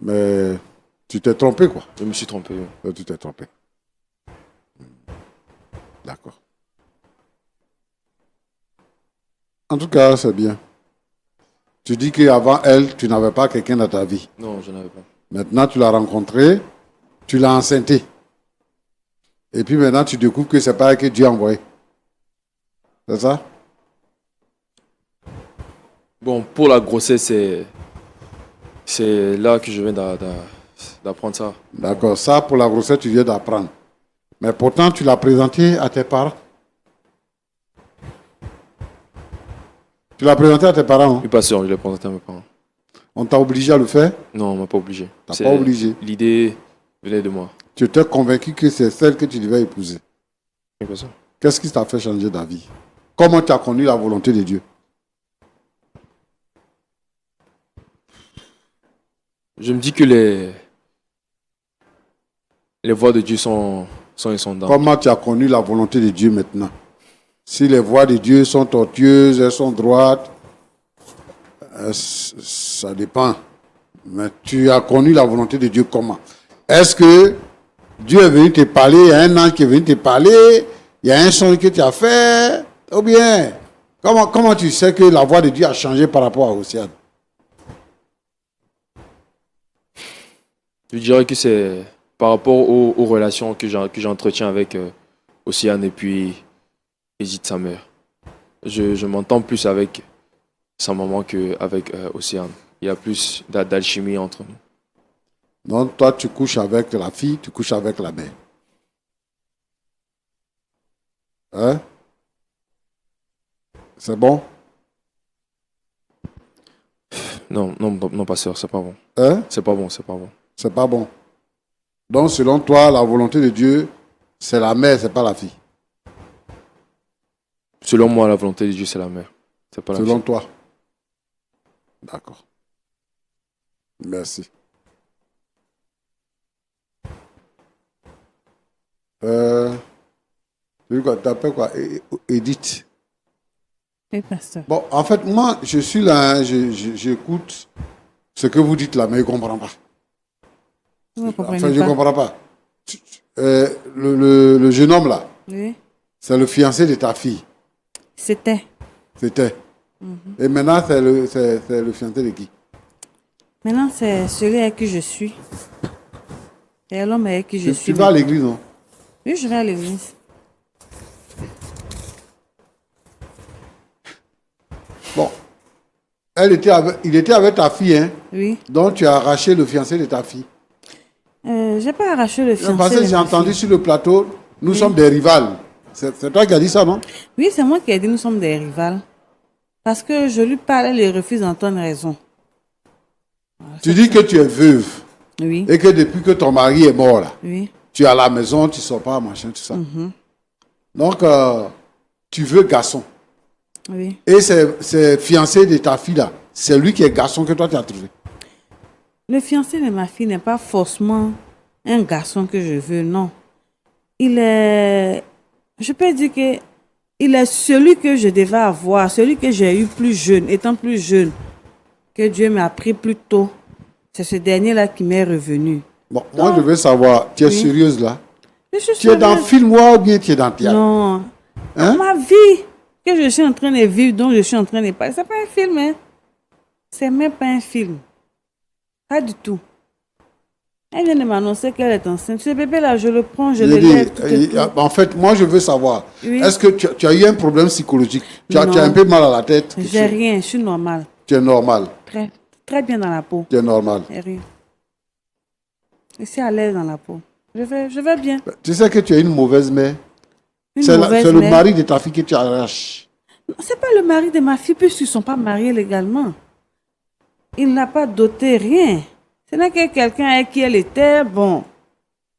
Mais tu t'es trompé, quoi. Je me suis trompé. Oui. Tu t'es trompé. D'accord. En tout cas, c'est bien. Tu dis qu'avant elle, tu n'avais pas quelqu'un dans ta vie. Non, je n'avais pas. Maintenant, tu l'as rencontré Tu l'as enceinté. Et puis maintenant, tu découvres que c'est pas elle que Dieu a envoyé. C'est ça? Bon, pour la grossesse, c'est là que je viens d'apprendre ça. D'accord. Ça, pour la grossesse, tu viens d'apprendre. Mais pourtant, tu l'as présenté à tes parents. Tu l'as présenté à tes parents. Hein? Oui, pas sûr, je l'ai présenté à mes parents. On t'a obligé à le faire? Non, on m'a pas obligé. T'as pas obligé. L'idée venait de moi. Tu étais convaincu que c'est celle que tu devais épouser. Oui, pas sûr. Qu'est-ce qui t'a fait changer d'avis? Comment tu as connu la volonté de Dieu? Je me dis que les voies de Dieu sont insondables. Comment tu as connu la volonté de Dieu maintenant? Si les voies de Dieu sont tortueuses, elles sont droites, ça dépend. Mais tu as connu la volonté de Dieu comment? Est-ce que Dieu est venu te parler, il y a un ange qui est venu te parler, il y a un son que tu as fait, ou bien, comment tu sais que la voix de Dieu a changé par rapport à Océane? Je dirais que c'est par rapport aux relations que j'entretiens avec Océane et puis Edith, sa mère. Je m'entends plus avec sa maman qu'avec Océane. Il y a plus d'alchimie entre nous. Donc toi, tu couches avec la fille, tu couches avec la mère. Hein? C'est bon? Non, pasteur, c'est pas bon. Hein? C'est pas bon, c'est pas bon. C'est pas bon. Donc selon toi, la volonté de Dieu, c'est la mère, c'est pas la fille. Selon moi, la volonté de Dieu, c'est la mère. C'est pas la Selon fille. toi. D'accord. Merci. Tu t'appelles quoi? Edith. Oui, pasteur. Bon, en fait, moi, je suis là, hein, j'écoute ce que vous dites là, mais je ne comprends pas. Vous ne comprenez Enfin, je ne pas. comprends pas. Le jeune homme là, Oui, c'est le fiancé de ta fille. c'était. C'était. Et maintenant, c'est le fiancé de qui? Maintenant, c'est celui avec qui je suis. C'est l'homme avec qui je Tu suis. vas à l'église, non? Oui, je vais à l'église. Bon. Il était avec ta fille, hein? Oui. Donc tu as arraché le fiancé de ta fille. J'ai pas arraché le fiancé. Parce que de j'ai ma entendu fille. sur le plateau, nous sommes des rivales. C'est toi qui as dit ça, non? Oui, c'est moi qui ai dit nous sommes des rivales. Parce que je lui parle, elle refuse d'entendre raison. Tu dis que tu es veuve Oui, et que depuis que ton mari est mort, là, oui, tu es à la maison, tu ne sors pas, machin, tout ça. Donc, tu veux garçon. oui. Et c'est fiancé de ta fille, là, c'est lui qui est garçon que toi, tu as trouvé. Le fiancé de ma fille n'est pas forcément un garçon que je veux, non. Il est, je peux dire que il est celui que je devais avoir, celui que j'ai eu plus jeune, étant plus jeune, que Dieu m'a pris plus tôt. C'est ce dernier-là qui m'est revenu. Bon, moi, je veux savoir, tu es Oui. sérieuse, là? Je suis Tu es dans sérieuse. film ou bien tu es dans théâtre? Non. Hein? Ma vie que je suis en train de vivre, dont je suis en train de parler, c'est pas un film, hein. C'est même pas un film. Pas du tout. Elle vient de m'annoncer qu'elle est enceinte. Ce bébé-là, je le prends, je le lève. tout et tout. En fait, moi, je veux savoir, Oui. est-ce que tu as eu un problème psychologique? Tu as Non. un peu mal à la tête? J'ai rien, je suis normale. Tu es normal. Très, très bien dans la peau. Tu es normal. J'ai rien. Je suis à l'aise dans la peau. Je vais bien. Tu sais que tu es une mauvaise mère. Une C'est mauvaise le mère. mari de ta fille que tu arraches. Non, c'est pas le mari de ma fille, puisqu'ils ne sont pas mariés légalement. Il n'a pas doté rien. Ce n'est que quelqu'un avec qui elle était, bon.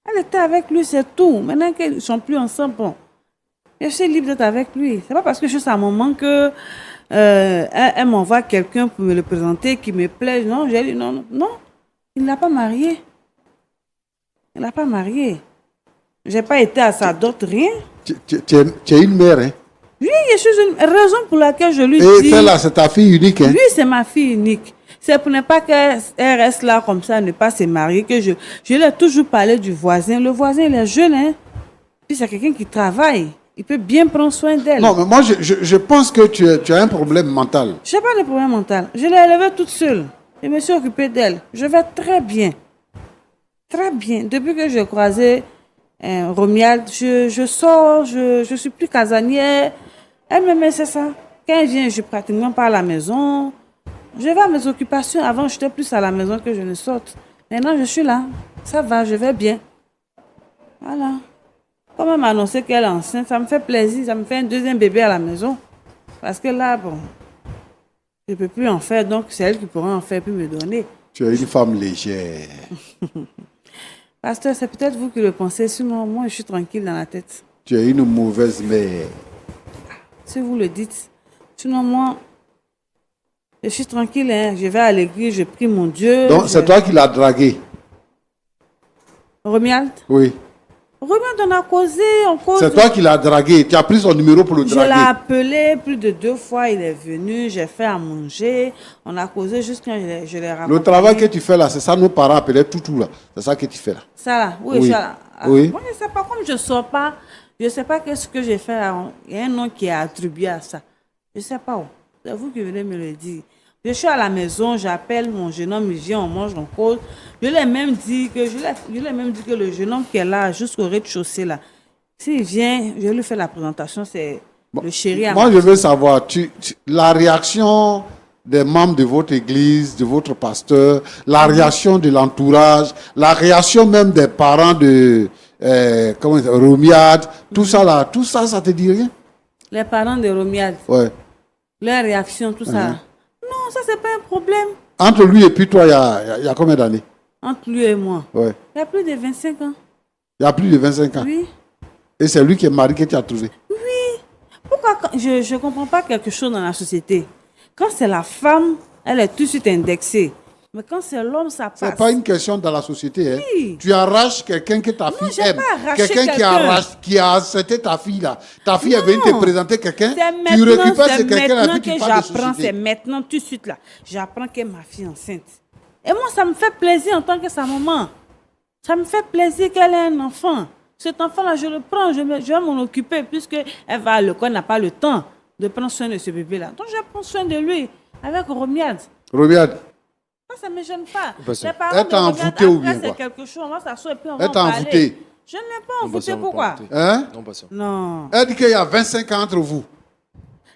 Elle était avec lui, c'est tout. Maintenant qu'ils ne sont plus ensemble, bon. Je suis libre d'être avec lui. C'est pas parce que je suis sa maman que elle m'envoie quelqu'un pour me le présenter qui me plaît. Non, j'ai dit non, non, non. Il ne l'a pas marié. Il ne l'a pas marié. Je n'ai pas été à sa dot, rien. Tu es une mère, hein? Oui, je suis une raison pour laquelle je lui Et dis. celle-là, c'est ta fille unique, hein? Oui, c'est ma fille unique. C'est pour ne pas qu'elle reste là comme ça, ne pas se marier, que je lui ai toujours parlé du voisin. Le voisin, il est jeune, hein. Puis c'est quelqu'un qui travaille. Il peut bien prendre soin d'elle. Non, mais moi, je pense que tu as un problème mental. Je n'ai pas de problème mental. Je l'ai élevée toute seule. Je me suis occupée d'elle. Je vais très bien. Très bien. Depuis que j'ai croisé Romuald, je sors, je suis plus casanière. Elle me met, c'est ça. Quand elle vient, je suis pratiquement pas à la maison. Je vais à mes occupations. Avant, j'étais plus à la maison que je ne sorte. Maintenant, je suis là. Ça va, je vais bien. Voilà. Quand elle m'a annoncé qu'elle est enceinte, ça me fait plaisir. Ça me fait un deuxième bébé à la maison. Parce que là, bon, je ne peux plus en faire. Donc, c'est elle qui pourra en faire puis me donner. Tu es une femme légère. Pasteur, c'est peut-être vous qui le pensez. Sinon, moi, je suis tranquille dans la tête. Tu es une mauvaise mère. Si vous le dites. Sinon, moi, je suis tranquille. Hein. Je vais à l'église, je prie mon Dieu. Donc, c'est toi qui l'as dragué. Romuald? Oui. Romuald, on a causé, on cause. C'est toi qui l'as dragué. Tu as pris son numéro pour le Je l'ai draguer. appelé plus de 2 fois, il est venu, j'ai fait à manger. On a causé juste quand je l'ai raccompagné. Le travail que tu fais là, c'est ça nos parents appelaient toutou là. C'est ça que tu fais là. Ça là, oui, Oui. ça. Oui. Moi, je ne sais pas, comme je ne sors pas, je ne sais pas qu'est-ce que j'ai fait là. Il y a un nom qui est attribué à ça. Je ne sais pas où. C'est vous qui venez me le dire. Je suis à la maison, j'appelle mon jeune homme, il vient, on mange, on cause. Je lui ai même dit que le jeune homme qui est là, jusqu'au rez-de-chaussée là, s'il vient, je lui fais la présentation, c'est le chéri à Moi, ma je veux savoir, la réaction des membres de votre église, de votre pasteur, la réaction de l'entourage, la réaction même des parents de Romuald, tout ça là, tout ça, ça te dit rien? Les parents de Romuald, Ouais. leur réaction, tout ça. là. Non, ça, c'est pas un problème. Entre lui et puis toi, il y a combien d'années? Entre lui et moi. Ouais. Il y a plus de 25 ans. Il y a plus de 25 ans. Oui. Et c'est lui qui est marié que tu as trouvé. Pourquoi je ne comprends pas quelque chose dans la société. Quand c'est la femme, elle est tout de suite indexée. Mais quand c'est l'homme, ça passe. C'est pas une question dans la société. Hein. Oui. Tu arraches quelqu'un que ta fille j'ai aime. pas arraché Quelqu'un qui a accepté ta fille là. Ta fille est venue te présenter quelqu'un. C'est Tu maintenant, récupères ce c'est quelqu'un là maintenant puis tu que parles de j'apprends, c'est société. maintenant tout de suite là. J'apprends que ma fille est enceinte. Et moi, ça me fait plaisir en tant que sa maman. Ça me fait plaisir qu'elle ait un enfant. Cet enfant-là, je le prends, je vais m'en occuper puisque elle va à l'école, n'a pas le temps de prendre soin de ce bébé-là. Donc, je prends soin de lui avec Romuald. Romuald, Ça ne me gêne pas. Parce que- Les parents Elle t'a de Romuald, envoûté ou après, bien c'est quoi? quelque chose, on va s'asseoir et puis on va elle en t'a parler. envoûté. Je ne l'ai pas Non, envoûté, patient, pourquoi? pas envoûté. Hein? Non, patient. Non. Elle dit qu'il y a 25 ans entre vous.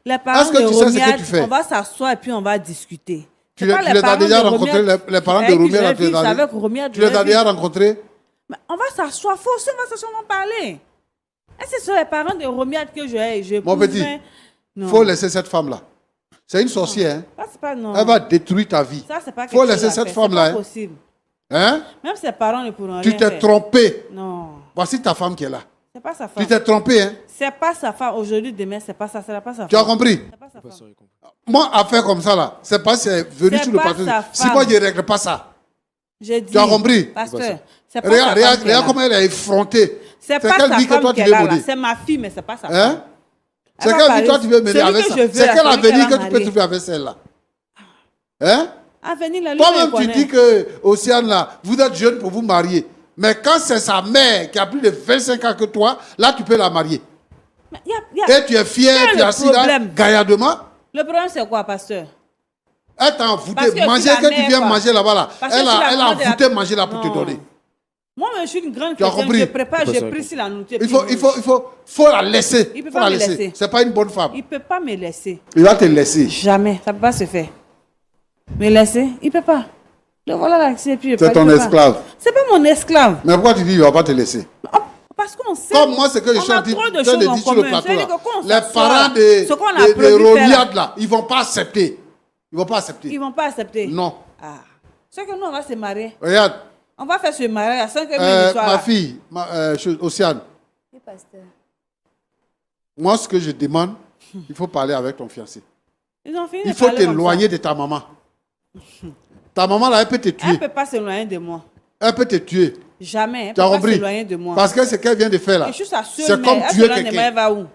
Les parents Est-ce que de tu sais ce que Romuald, tu fais? on va s'asseoir et puis on va discuter. Tu C'est les pas as parents déjà de rencontrés, Romuald les parents de avec qui je Romuald, vais tu les vivre, as- c'est avec Romuald, Tu je les vais as déjà vivre. rencontrés? Mais on va s'asseoir, faut aussi on va s'asseoir, on va parler. Et c'est sur les parents de Romuald que je Mon petit, non. faut laisser cette femme-là. C'est une sorcière. Hein? Ça, c'est pas non. Elle va détruire ta vie. Ça, c'est pas Faut quelque laisser chose à cette faire, femme-là, c'est hein. pas possible. Hein? Même ses parents ne pourront Tu rien t'es faire. trompé. Non. Voici ta femme qui est là. C'est pas sa femme. Tu t'es trompé. Hein? C'est pas sa femme. Aujourd'hui, demain, c'est pas ça. C'est pas sa femme. Tu as compris? C'est pas sa femme. Patient, il comprend. Moi, à faire comme ça, là, c'est pas si c'est venu C'est sur le pas plateau. sa Si femme. moi, je ne règle pas ça. J'ai dit. Tu as compris? Pasteur, c'est pas Regarde, sa regarde, femme qui est regarde là. comment elle est effrontée. C'est pas quelle sa vie que femme toi qui tu est veux là, là. mener? C'est ma fille, mais c'est pas sa femme. Hein? C'est Elle va quelle parler. vie toi tu veux mener Celui avec que ça? je veux, C'est là, quel celui qu'elle avenir a que tu peux marié. trouver avec celle-là? Hein? Avenir, là, lui, Toi-même, il tu connaît. dis que, Océane, là, vous êtes jeune pour vous marier. Mais quand c'est sa mère qui a plus de 25 ans que toi, là, tu peux la marier. Mais y a- Et tu es fier, Quel tu est es le assis là, problème? gaillardement. Le problème, c'est quoi, pasteur? Elle t'a envoûté. Parce que Manger, si la que tu mère, viens quoi. manger là-bas, là. Parce que Elle si la a maman de la- envoûté manger là pour te Non. donner. Moi, je suis une grande Tu as chrétienne. compris? Je prépare, Pas je ça, prie sur la nourriture. Faut la laisser. Il peut Faut pas la me laisser. laisser. C'est pas une bonne femme. Il peut pas me laisser. Il va te laisser. Jamais. Ça peut pas se faire. Me laisser, il peut pas. Le voilà là, et puis C'est ton esclave. C'est pas mon esclave. Mais pourquoi tu dis qu'il va pas te laisser? Oh, parce qu'on sait. Comme moi, c'est que je on suis a en train trop de de choses en dire sur le commun. plateau. C'est-à-dire Là. que quand on Les s'assoit, parents ce qu'on a de prévu faire, là, Romuald, là, ils vont pas accepter. Ils vont pas accepter. ils vont pas accepter. Non. Ah. C'est que nous, on va se marier. Regarde, On va faire ce mariage à 5 heures du soir. ma fille, Océane, Oui, pasteur. moi, ce que je demande, il faut parler avec ton fiancé. Ils ont fini Il de faut parler comme t'éloigner ça. de ta maman. Ta maman, là, elle peut te Elle tuer. ne peut pas s'éloigner de moi. Elle peut te tuer. Jamais. Elle Tu ne as peut pas compris? s'éloigner de moi. Parce que ce qu'elle vient de faire, là, Et je suis sa seule c'est mère. comme Elle tuer s'éloigne de moi, quelqu'un. elle va où?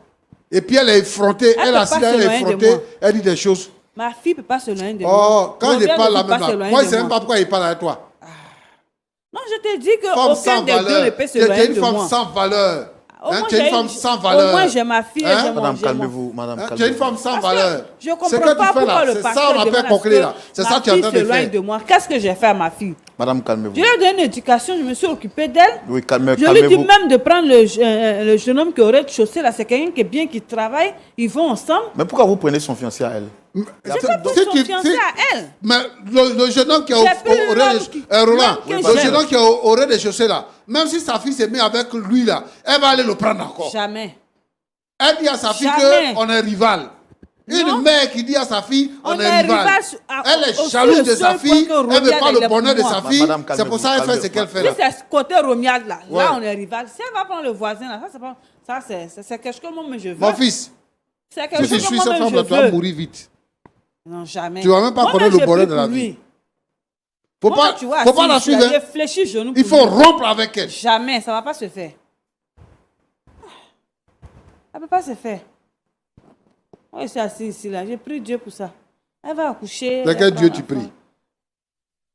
Et puis elle est effrontée. Elle Elle peut assise, pas elle est s'éloigner de effrontée. moi. Elle dit des choses. Ma fille ne peut pas s'éloigner de moi. Oh, quand je Robert parle ne là peut pas même là, s'éloigner moi, je de ne sais même moi. pas pourquoi il parle avec toi. Non, je te dis que Femme aucun sans des deux ne valeur. peut Tu es s'éloigner une de femme moi. sans valeur. Au moins, Tu es une j'ai femme une- sans Au valeur. moins, j'ai ma fille et Hein? j'ai mon Madame, j'ai mon- calmez-vous. Madame, Hein, tu es calmez-vous. une femme sans Parce que valeur. je ne Ce comprends que pas tu fais pourquoi là, le c'est pasteur ça on appelle demande à ce concret là. que C'est ma ça que tu es en fille train de s'éloigne faire. de moi. Qu'est-ce que j'ai fait à ma fille? Madame, calmez-vous. Je lui ai donné une éducation, je me suis occupée d'elle. Oui, Je lui dis calmez-vous. même de prendre le jeune homme qui est au rez-de-chaussée, là, c'est quelqu'un qui est bien, qui travaille, ils vont ensemble. Mais pourquoi vous prenez son fiancé à elle? J'ai pas pris son fiancé à elle. Mais le jeune homme qui est J'ai pris au l'homme qui- Roland, l'homme que le j'aime. jeune homme qui est au rez-de-chaussée là, même si sa fille s'est mise avec lui là, elle va aller le prendre encore. Jamais. Elle dit à sa fille Jamais. qu'on est rival. Non. Une mère qui dit à sa fille, on est est rival. rival Elle est aussi jalouse le de sa seul fille, point que elle ne veut Rodial pas est le bonheur de pour sa moi. fille. Madame, C'est pour ça qu'elle fait ce qu'elle fait Si là. c'est ce côté Romiade là, Ouais. là on est rival. Si elle va prendre le voisin là, ça c'est pas, ça c'est quelque chose que moi je veux. Mon fils, C'est si quelque tu chose que suis moi cette je femme-là, tu vas veux. mourir vite. Non jamais. Tu vas même pas Moi, connaître je le bonheur prie de la pour vie. lui. Faut Moi, pas, tu vois, faut pas si la je suis suivre. allée hein. fléchir genou Il pour faut lui. rompre avec elle. Jamais, ça va pas se faire. Ça peut pas se faire. Moi je suis assis ici là, j'ai prié Dieu pour ça. Elle va accoucher. C'est quel Dieu tu pries?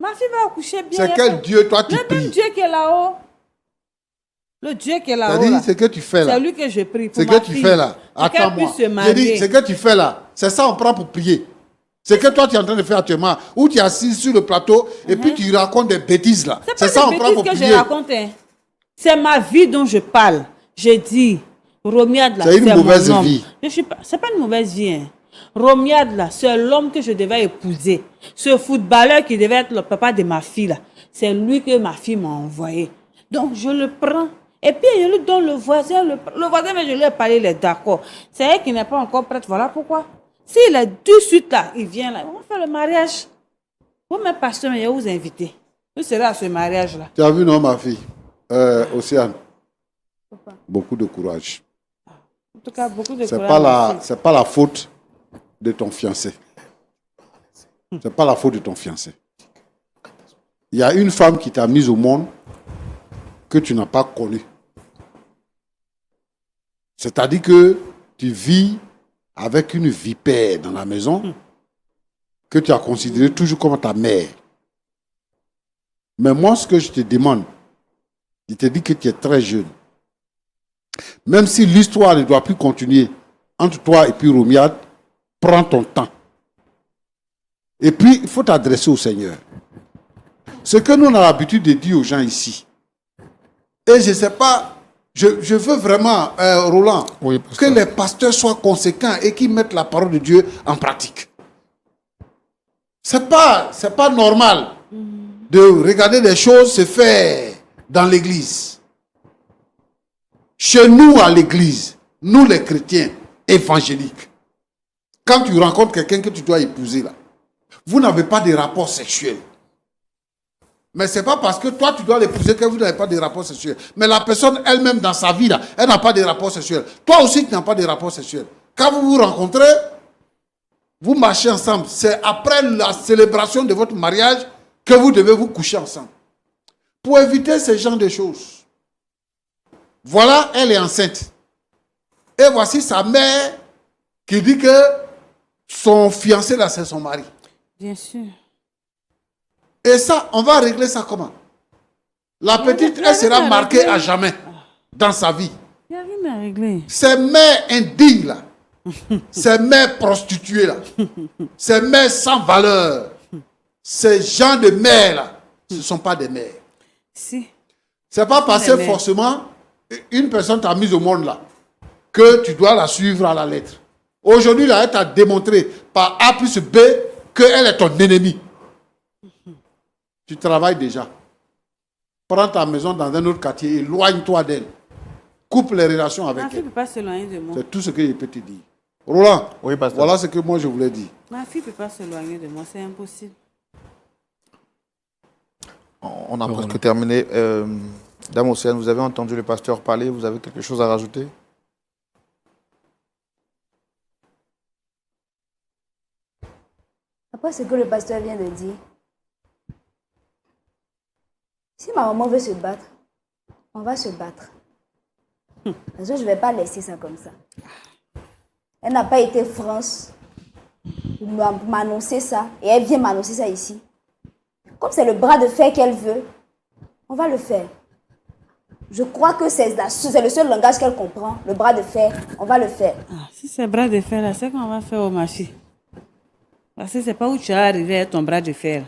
Ma fille va accoucher bien. C'est quel Dieu toi tu Le même pries? Dieu qui est là-haut. Le Dieu qui est là-haut. C'est-à-dire, là. ce que tu fais là. C'est lui que je prie. Ce que tu fais là. Pour qu'elle Attends-moi. puisse se J'ai marier. dit, ce que tu fais là, c'est ça on prend pour prier. C'est que toi tu es en train de faire actuellement, où tu es assis sur le plateau et puis tu racontes des bêtises là. C'est C'est pas ça on des prend pour bêtises que prier. je raconte. Hein. C'est ma vie dont je parle. J'ai dit, Romiade là, C'est une mauvaise mon homme. vie. Je suis pas, c'est pas une mauvaise vie. Hein. Romiade là, c'est l'homme que je devais épouser. Ce footballeur qui devait être le papa de ma fille là, c'est lui que ma fille m'a envoyé. Donc je le prends. Et puis je lui donne le voisin. Le voisin, mais je lui ai parlé, il est d'accord. C'est elle qui n'est pas encore prête. Voilà pourquoi. S'il est tout de suite là, il vient là, on va faire le mariage. Vous, mes pasteurs, je vais vous inviter. Vous serez à ce mariage là. Tu as vu non ma fille? Océane. Beaucoup de courage. En tout cas, beaucoup de C'est courage. pas la faute de ton fiancé. C'est pas la faute de ton fiancé. Il y a une femme qui t'a mise au monde que tu n'as pas connue. C'est-à-dire que tu vis avec une vipère dans la maison que tu as considérée toujours comme ta mère. Mais moi, ce que je te demande, je te dis que tu es très jeune. Même si l'histoire ne doit plus continuer entre toi et puis Romiade, prends ton temps. Et puis, il faut t'adresser au Seigneur. Ce que nous on a l'habitude de dire aux gens ici, et je ne sais pas, je veux vraiment, Roland, Oui, que les pasteurs soient conséquents et qu'ils mettent la parole de Dieu en pratique. C'est pas normal de regarder des choses se faire dans l'église. Chez nous, à l'église, nous les chrétiens évangéliques, quand tu rencontres quelqu'un que tu dois épouser là, vous n'avez pas de rapport sexuel. Mais ce n'est pas parce que toi tu dois l'épouser que vous n'avez pas de rapport sexuel. Mais la personne elle-même dans sa vie là, elle n'a pas de rapport sexuel. Toi aussi tu n'as pas de rapport sexuel. Quand vous vous rencontrez, vous marchez ensemble. C'est après la célébration de votre mariage que vous devez vous coucher ensemble. Pour éviter ce genre de choses. Voilà, elle est enceinte. Et voici sa mère qui dit que son fiancé là, c'est son mari. Bien sûr. Et ça, on va régler ça comment? La petite, elle sera marquée à jamais dans sa vie. Il n'y a rien à régler. Ces mères indignes là, ces mères prostituées là, ces mères sans valeur, ces gens de mères là, ce ne sont pas des mères. Si. C'est pas parce que forcément une personne t'a mise au monde là que tu dois la suivre à la lettre. Aujourd'hui là, elle t'a démontré par A plus B qu'elle est ton ennemi. Tu travailles déjà. Prends ta maison dans un autre quartier, éloigne-toi d'elle. Coupe les relations avec Ma fille elle. ne peut pas s'éloigner de moi. C'est tout ce que je peux te dire. Roland, Oui, pasteur. voilà ce que moi je voulais dire. Ma fille ne peut pas s'éloigner de moi, c'est impossible. On a presque terminé. Dame Océane, vous avez entendu le pasteur parler, vous avez quelque chose à rajouter? Après ce que le pasteur vient de dire, si ma maman veut se battre, on va se battre. Parce que je ne vais pas laisser ça comme ça. Elle n'a pas été France pour m'annoncer ça. Et elle vient m'annoncer ça ici. Comme c'est le bras de fer qu'elle veut, on va le faire. Je crois que c'est le seul langage qu'elle comprend. Le bras de fer, on va le faire. Ah, si c'est bras de fer là, c'est qu'on va faire au marché. Parce que c'est pas où tu es arrivé avec ton bras de fer.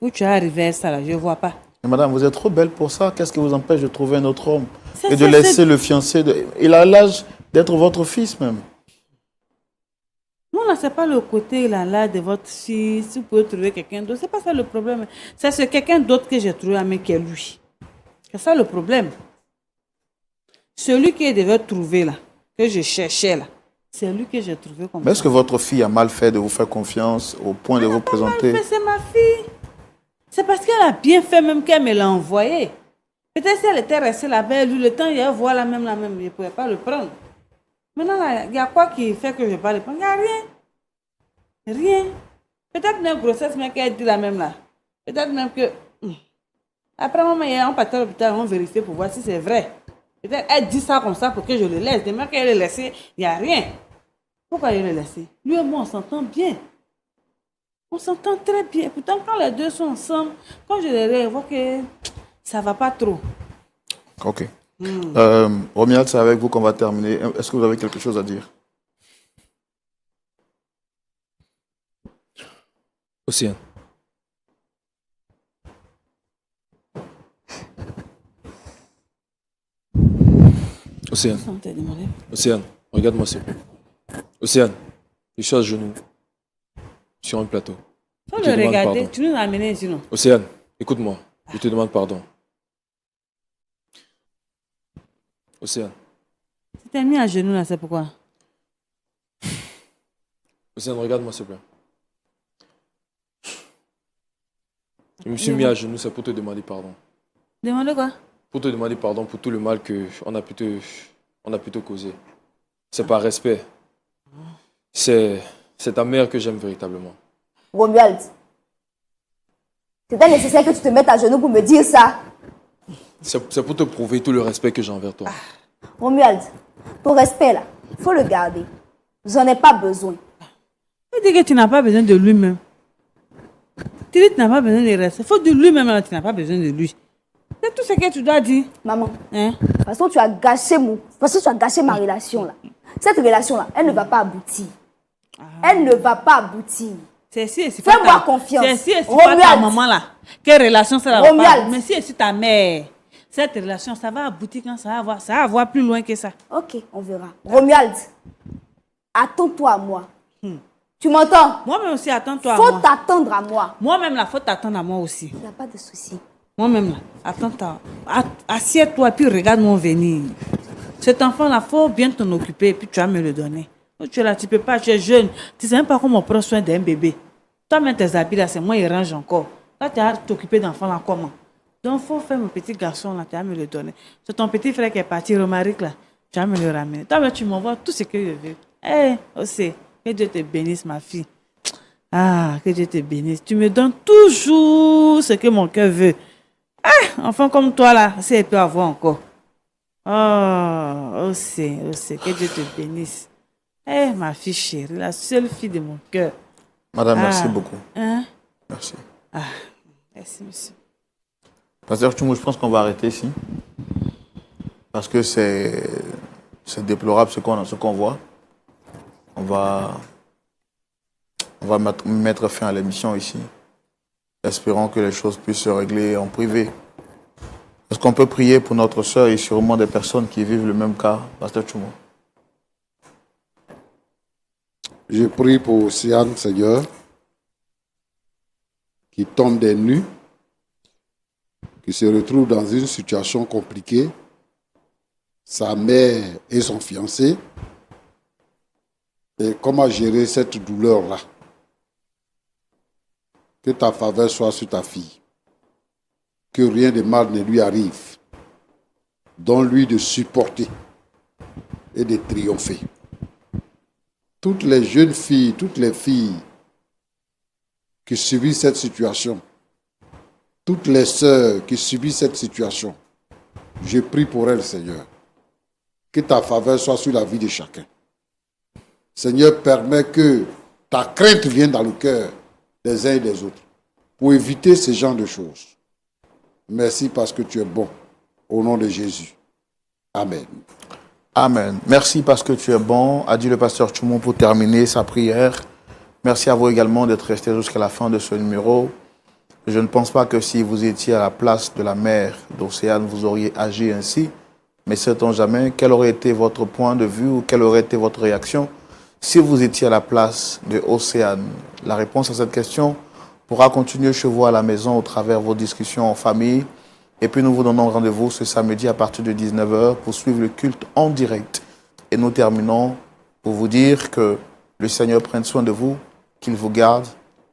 Où tu es arrivé à ça là, je ne vois pas. Mais madame, vous êtes trop belle pour ça. Qu'est-ce qui vous empêche de trouver un autre homme C'est et de ça, laisser le fiancé Il a l'âge d'être votre fils même. Non, là, ce n'est pas le côté là de votre fille. Si vous pouvez trouver quelqu'un d'autre, ce n'est pas ça le problème. C'est quelqu'un d'autre que j'ai trouvé, mais qui est lui. C'est ça le problème. Celui que je devais trouver là, que je cherchais là, c'est lui que j'ai trouvé comme Mais est-ce ça. que votre fille a mal fait de vous faire confiance au point de vous présenter? Mais c'est ma fille. C'est parce qu'elle a bien fait même qu'elle me l'a envoyé. Peut-être si elle était restée là-bas, lui, le temps, il y a voir la même, je ne pouvais pas le prendre. Maintenant, il y a quoi qui fait que je ne vais pas le prendre? Il n'y a rien. Rien. Peut-être une grossesse, mais qu'elle dit la même là. Peut-être même que... Après, maman, on partait à l'hôpital, on vérifie pour voir si c'est vrai. Peut-être elle dit ça comme ça pour que je le laisse. Demain qu'elle le laisse, il n'y a rien. Pourquoi il le laisse? Lui et moi, on s'entend bien. On s'entend très bien. Pourtant, quand les deux sont ensemble, quand je les revois que ça ne va pas trop. Ok. Romuald, c'est avec vous qu'on va terminer. Est-ce que vous avez quelque chose à dire? Océane. Océane. On t'a demandé. Océane, regarde-moi s'il te plaît. Océane, je suis à genoux. Sur un plateau. Faut Je te le demande regarder. pardon. Tu nous as amené sinon. Océane, écoute-moi. Je te demande pardon. Océane. Tu t'es mis à genoux là, c'est pourquoi? Océane, regarde-moi s'il te plaît. Je me suis mis à genoux, c'est pour te demander pardon. Demandez quoi? Pour te demander pardon pour tout le mal qu'on a pu te causer. C'est par respect. C'est ta mère que j'aime véritablement. Romuald, c'était nécessaire que tu te mettes à genoux pour me dire ça. C'est pour te prouver tout le respect que j'ai envers toi. Romuald, ton respect là, il faut le garder. J'en ai pas besoin. Tu dis que tu n'as pas besoin de lui-même. Tu dis que tu n'as pas besoin de rester. Il faut de lui-même, là, tu n'as pas besoin de lui. C'est tout ce que tu dois dire. Maman, Hein? de toute façon, tu as gâché ma relation là. Cette relation là, elle ne va pas aboutir. Elle ne va pas aboutir. C'est si, c'est Fais-moi pas ta- confiance. C'est si, c'est pas Romuald. ta maman là. Quelle relation ça va pas? Romuald. Mais si c'est ta mère, cette relation, ça va aboutir quand ça va voir plus loin que ça. Ok, on verra. Romuald, attends-toi à moi. Tu m'entends? Moi-même aussi, attends-toi à Faut moi. t'attendre à moi. Moi-même là, faut t'attendre à moi aussi. Il n'y a pas de souci. Moi-même là, attends-toi. Assieds-toi puis regarde-moi venir. Cet enfant-là, faut bien t'en occuper et puis tu vas me le donner. Tu es là, tu peux pas, tu es jeune. Tu sais même pas comment on prend soin d'un bébé. Toi-même, tes habits là, c'est moi, il range encore. Là, tu vas t'occuper d'enfant là comment? Donc, il faut faire mon petit garçon là, tu vas me le donner. C'est ton petit frère qui est parti, Romaric là, tu vas me le ramener. Toi-même, tu m'envoies tout ce que je veux. Eh, aussi, que Dieu te bénisse, ma fille. Ah, que Dieu te bénisse. Tu me donnes toujours ce que mon cœur veut. Ah, enfant comme toi là, si elle peut avoir encore. Oh, aussi, que Dieu te bénisse. Eh, ma fille chérie, la seule fille de mon cœur. Madame, Ah. merci beaucoup. Hein? Merci. Merci, monsieur. Pasteur Tchoumou, je pense qu'on va arrêter ici. Parce que c'est déplorable ce qu'on voit. On va mettre fin à l'émission ici. Espérons que les choses puissent se régler en privé. Est-ce qu'on peut prier pour notre sœur et sûrement des personnes qui vivent le même cas, Pasteur Tchoumou? Je prie pour Océane, Seigneur, qui tombe des nues, qui se retrouve dans une situation compliquée, sa mère et son fiancé, et comment gérer cette douleur-là. Que ta faveur soit sur ta fille, que rien de mal ne lui arrive, donne-lui de supporter et de triompher. Toutes les jeunes filles, toutes les filles qui subissent cette situation, toutes les sœurs qui subissent cette situation, je prie pour elles, Seigneur, que ta faveur soit sur la vie de chacun. Seigneur, permets que ta crainte vienne dans le cœur des uns et des autres pour éviter ce genre de choses. Merci parce que tu es bon. Au nom de Jésus. Amen. Amen. Merci parce que tu es bon, a dit le pasteur Tchoumou pour terminer sa prière. Merci à vous également d'être restés jusqu'à la fin de ce numéro. Je ne pense pas que si vous étiez à la place de la mère d'Océane, vous auriez agi ainsi. Mais sait-on jamais quel aurait été votre point de vue ou quelle aurait été votre réaction si vous étiez à la place de Océane? La réponse à cette question pourra continuer chez vous à la maison au travers de vos discussions en famille. Et puis nous vous donnons rendez-vous ce samedi à partir de 19h pour suivre le culte en direct. Et nous terminons pour vous dire que le Seigneur prenne soin de vous, qu'il vous garde.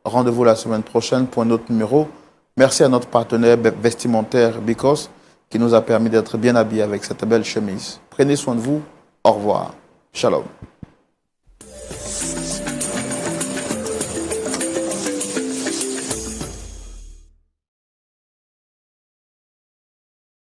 Rendez-vous la semaine prochaine pour un autre numéro. Merci à notre partenaire vestimentaire Bicos qui nous a permis d'être bien habillés avec cette belle chemise. Prenez soin de vous. Au revoir. Shalom.